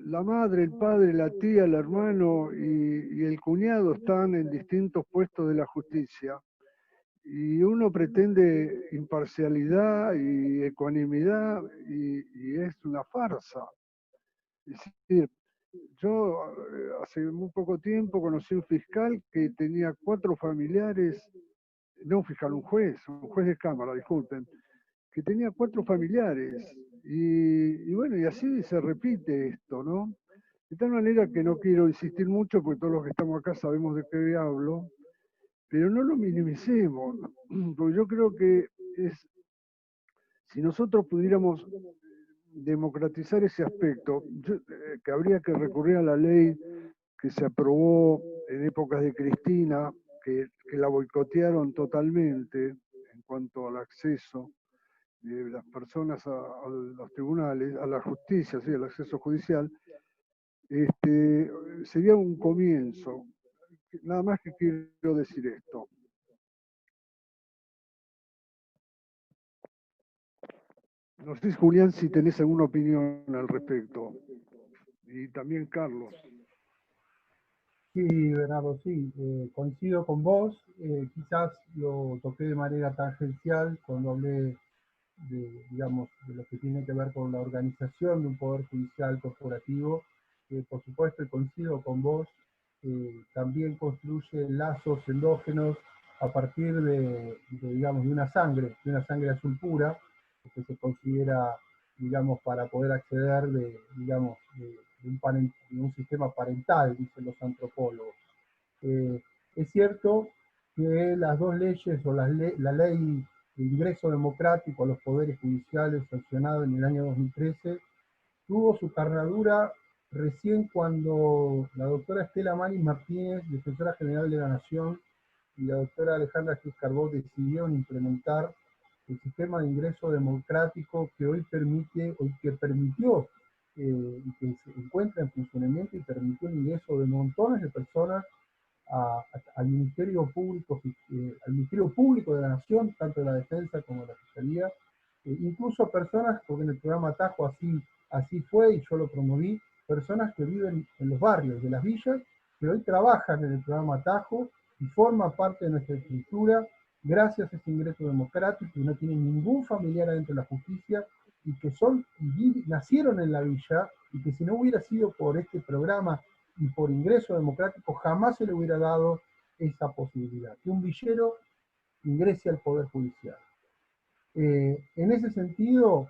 la madre, el padre, la tía, el hermano y el cuñado están en distintos puestos de la justicia y uno pretende imparcialidad y ecuanimidad y es una farsa. Es decir, yo hace muy poco tiempo conocí un fiscal que tenía 4 familiares, no un fiscal, un juez de cámara, disculpen, que tenía 4 familiares. Y bueno, y así se repite esto, ¿no? De tal manera que no quiero insistir mucho, porque todos los que estamos acá sabemos de qué hablo, pero no lo minimicemos, porque yo creo que si nosotros pudiéramos democratizar ese aspecto, que habría que recurrir a la ley que se aprobó en épocas de Cristina, que la boicotearon totalmente en cuanto al acceso de las personas a los tribunales, a la justicia, ¿sí? Al acceso judicial, sería un comienzo. Nada más que quiero decir esto. No sé, Julián, si tenés alguna opinión al respecto. Y también Carlos. Sí, Bernardo, sí, coincido con vos. Quizás lo toqué de manera tangencial cuando hablé digamos, de lo que tiene que ver con la organización de un poder judicial corporativo. Por supuesto, y coincido con vos, también construye lazos endógenos a partir digamos, de una sangre azul pura, que se considera, digamos, para poder acceder digamos, de un sistema parental, dicen los antropólogos. Es cierto que las dos leyes o la ley de ingreso democrático a los poderes judiciales sancionada en el año 2013 tuvo su carnadura recién cuando la doctora Estela Maris Martínez, defensora general de la Nación, y la doctora Alejandra Cruz Carbó decidieron implementar el sistema de ingreso democrático que hoy permite, o que permitió, y que se encuentra en funcionamiento y permitió el ingreso de montones de personas al al Ministerio Público de la Nación, tanto de la Defensa como de la Fiscalía, incluso personas, porque en el programa Atajo así fue y yo lo promoví, personas que viven en los barrios de las villas, que hoy trabajan en el programa Atajo y forman parte de nuestra estructura gracias a ese ingreso democrático y no tienen ningún familiar adentro de la justicia y que nacieron en la villa y que si no hubiera sido por este programa y por ingreso democrático jamás se le hubiera dado esa posibilidad, que un villero ingrese al Poder Judicial. En ese sentido,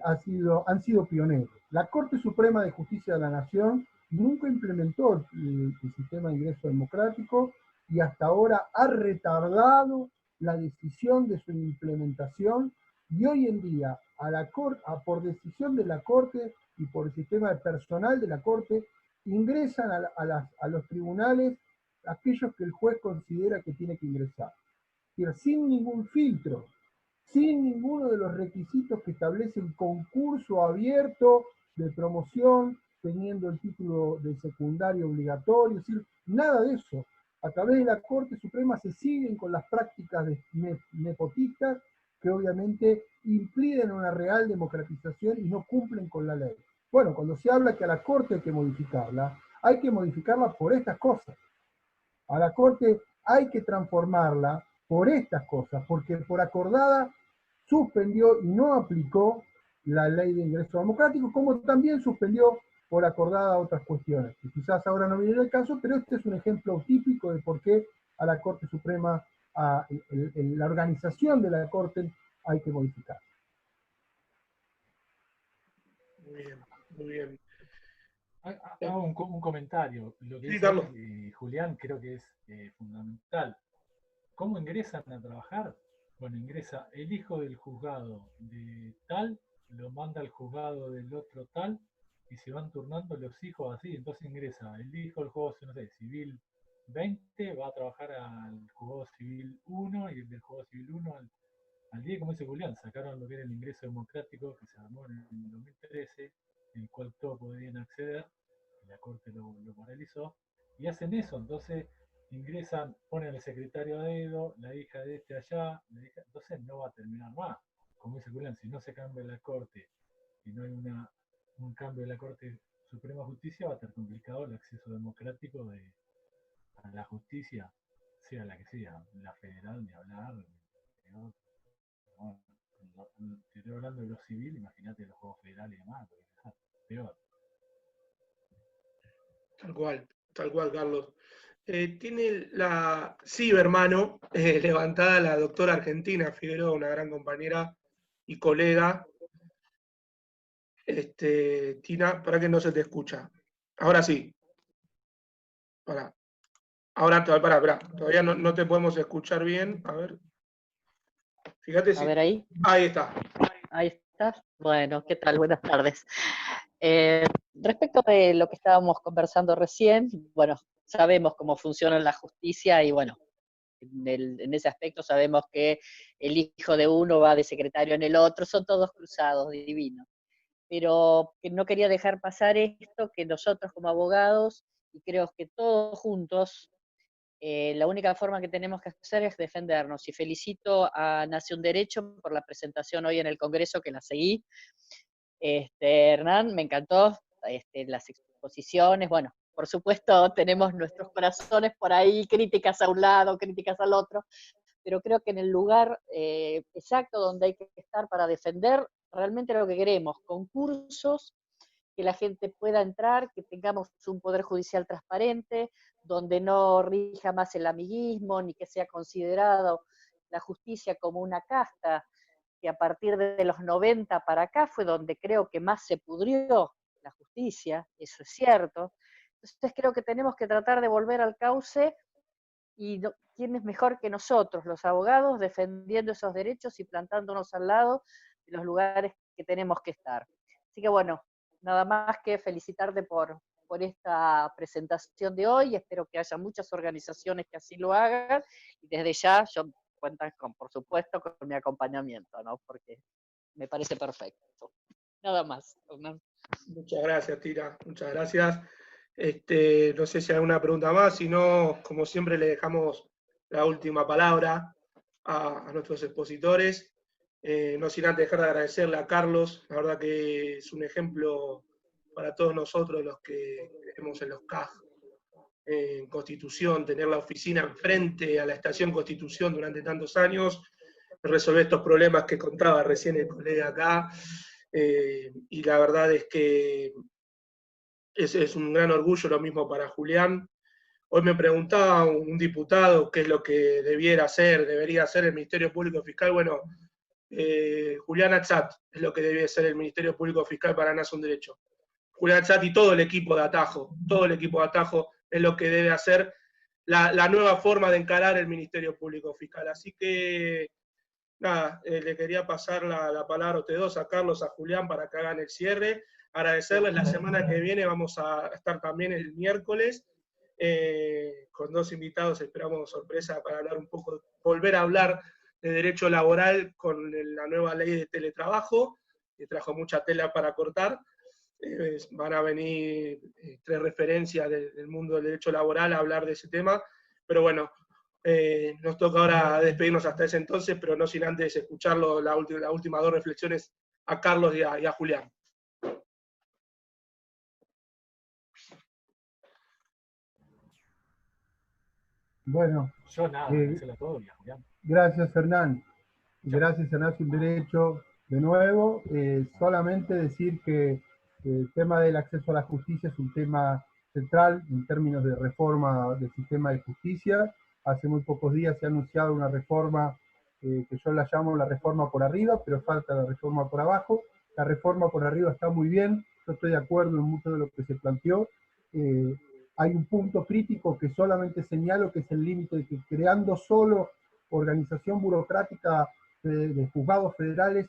han sido pioneros. La Corte Suprema de Justicia de la Nación nunca implementó el sistema de ingreso democrático y hasta ahora ha retardado la decisión de su implementación y hoy en día por decisión de la Corte y por el sistema de personal de la Corte ingresan a los tribunales aquellos que el juez considera que tiene que ingresar. Sin ningún filtro, sin ninguno de los requisitos que establece el concurso abierto de promoción, teniendo el título de secundario obligatorio, es decir, nada de eso. A través de la Corte Suprema se siguen con las prácticas nepotistas que obviamente impiden una real democratización y no cumplen con la ley. Bueno, cuando se habla que a la Corte hay que modificarla por estas cosas. A la Corte hay que transformarla por estas cosas, porque por acordada suspendió y no aplicó la ley de ingreso democrático, como también suspendió por acordada otras cuestiones, que quizás ahora no viene el caso, pero este es un ejemplo típico de por qué a la Corte Suprema, la organización de la Corte hay que modificar. Muy bien, muy bien. Hago un comentario. Lo que Sí, dice Julián creo que es fundamental. ¿Cómo ingresan a trabajar? Bueno, ingresa el hijo del juzgado de tal, lo manda al juzgado del otro tal, y se van turnando los hijos así. Entonces ingresa el hijo del juzgado, no sé, civil 20, va a trabajar al juzgado civil 1 y el del juzgado civil 1 al día, como dice Julián, sacaron lo que era el ingreso democrático que se armó en el 2013, en el cual todos podían acceder, y la Corte lo paralizó, y hacen eso. Entonces ingresan, ponen al secretario a dedo, la hija de este allá, entonces no va a terminar más. como dice Julián, si no se cambia la Corte y no hay un cambio de la Corte Suprema de Justicia, va a estar complicado el acceso democrático a la justicia, sea la que sea, la federal, ni hablar, bueno, si estoy hablando de lo civil, imagínate los juegos federales y demás, peor. Tal cual, Carlos. Tiene la cibermano levantada la doctora Argentina Figueroa, una gran compañera y colega. Tina, para que no se te escucha. Ahora sí. Ahora, todavía no te podemos escuchar bien. A ver. Fíjate si. A ver ahí. Ahí está. Ahí estás. Bueno, ¿qué tal? Buenas tardes. Respecto de lo que estábamos conversando recién, bueno, sabemos cómo funciona la justicia y bueno, en ese aspecto sabemos que el hijo de uno va de secretario en el otro, son todos cruzados, divinos. Pero que no quería dejar pasar esto, que nosotros como abogados, y creo que todos juntos, la única forma que tenemos que hacer es defendernos. Y felicito a Nación Derecho por la presentación hoy en el Congreso, que la seguí. Hernán, me encantó las exposiciones. Bueno, por supuesto tenemos nuestros corazones por ahí, críticas a un lado, críticas al otro, pero creo que en el lugar exacto donde hay que estar para defender realmente lo que queremos, concursos, que la gente pueda entrar, que tengamos un poder judicial transparente, donde no rija más el amiguismo, ni que sea considerado la justicia como una casta, que a partir de los 90 para acá fue donde creo que más se pudrió la justicia, eso es cierto. Entonces creo que tenemos que tratar de volver al cauce y no, ¿quién es mejor que nosotros, los abogados, defendiendo esos derechos y plantándonos al lado de los lugares que tenemos que estar? Así que bueno, nada más que felicitarte por esta presentación de hoy, espero que haya muchas organizaciones que así lo hagan, y desde ya yo cuentan con, por supuesto, con mi acompañamiento, ¿no? Porque me parece perfecto. Nada más, Hernán. Muchas gracias, Tira, muchas gracias. No sé si hay alguna pregunta más, si no, como siempre, le dejamos la última palabra a nuestros expositores. No sin antes dejar de agradecerle a Carlos, la verdad que es un ejemplo para todos nosotros los que creemos en los CAJ, en Constitución, tener la oficina enfrente a la estación Constitución durante tantos años, resolver estos problemas que contaba recién el colega acá, y la verdad es que es un gran orgullo, lo mismo para Julián. Hoy me preguntaba un diputado qué es lo que debería hacer el Ministerio Público Fiscal. Bueno, Julián Atzat es lo que debe ser el Ministerio Público Fiscal para Nación Derecho. Julián Atzat y todo el equipo de Atajo es lo que debe hacer la nueva forma de encarar el Ministerio Público Fiscal. Así que, nada, le quería pasar la palabra a ustedes dos, a Carlos, a Julián, para que hagan el cierre. Agradecerles, la semana que viene vamos a estar también el miércoles, con dos invitados, esperamos sorpresa para hablar un poco, volver a hablar de derecho laboral con la nueva ley de teletrabajo, que trajo mucha tela para cortar. Van a venir 3 referencias del mundo del derecho laboral a hablar de ese tema, pero bueno, nos toca ahora despedirnos hasta ese entonces, pero no sin antes escucharlo, las últimas 2 reflexiones a Carlos y a Julián. Bueno, Yo nada, agradecerle a todos y a Julián. gracias Hernán, gracias a Nación Derecho de nuevo. Solamente decir que el tema del acceso a la justicia es un tema central en términos de reforma del sistema de justicia. Hace muy pocos días se ha anunciado una reforma que yo la llamo la reforma por arriba, pero falta la reforma por abajo. La reforma por arriba está muy bien, yo estoy de acuerdo en mucho de lo que se planteó. Hay un punto crítico que solamente señalo, que es el límite de que creando solo organización burocrática de juzgados federales,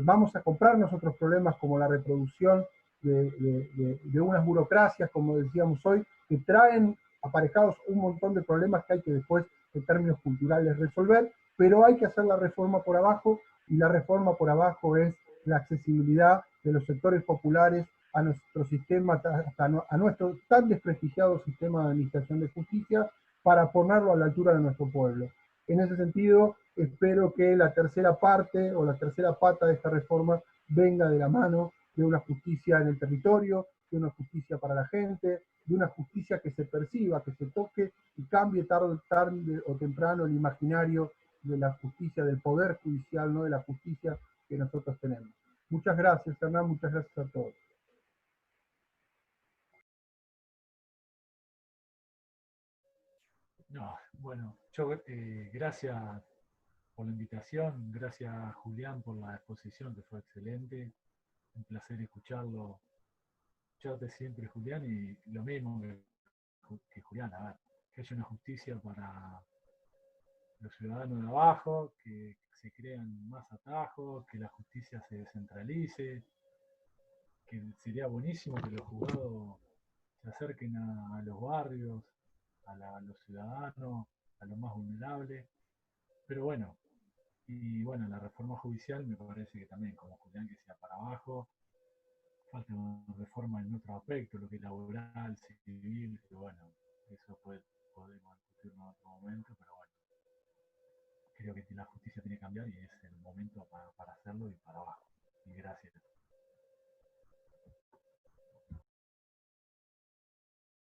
vamos a comprarnos otros problemas como la reproducción de unas burocracias, como decíamos hoy, que traen aparejados un montón de problemas que hay que después, en términos culturales, resolver, pero hay que hacer la reforma por abajo, y la reforma por abajo es la accesibilidad de los sectores populares a nuestro sistema, a nuestro tan desprestigiado sistema de administración de justicia, para ponerlo a la altura de nuestro pueblo. En ese sentido, espero que la tercera parte o la tercera pata de esta reforma venga de la mano de una justicia en el territorio, de una justicia para la gente, de una justicia que se perciba, que se toque y cambie tarde o temprano el imaginario de la justicia, del poder judicial, no de la justicia que nosotros tenemos. Muchas gracias, Hernán, muchas gracias a todos. No, bueno, yo gracias por la invitación, gracias Julián por la exposición que fue excelente, un placer escucharte siempre Julián y lo mismo que Julián, a ver, que haya una justicia para los ciudadanos de abajo, que se crean más atajos, que la justicia se descentralice, que sería buenísimo que los juzgados se acerquen a los barrios, a los ciudadanos, a los más vulnerables. Pero bueno, y bueno, la reforma judicial me parece que también, como Julián, que sea para abajo, falta una reforma en otro aspecto, lo que es laboral, civil, que bueno, eso podemos discutirlo en otro momento, pero bueno, creo que la justicia tiene que cambiar y es el momento para hacerlo y para abajo. Y gracias.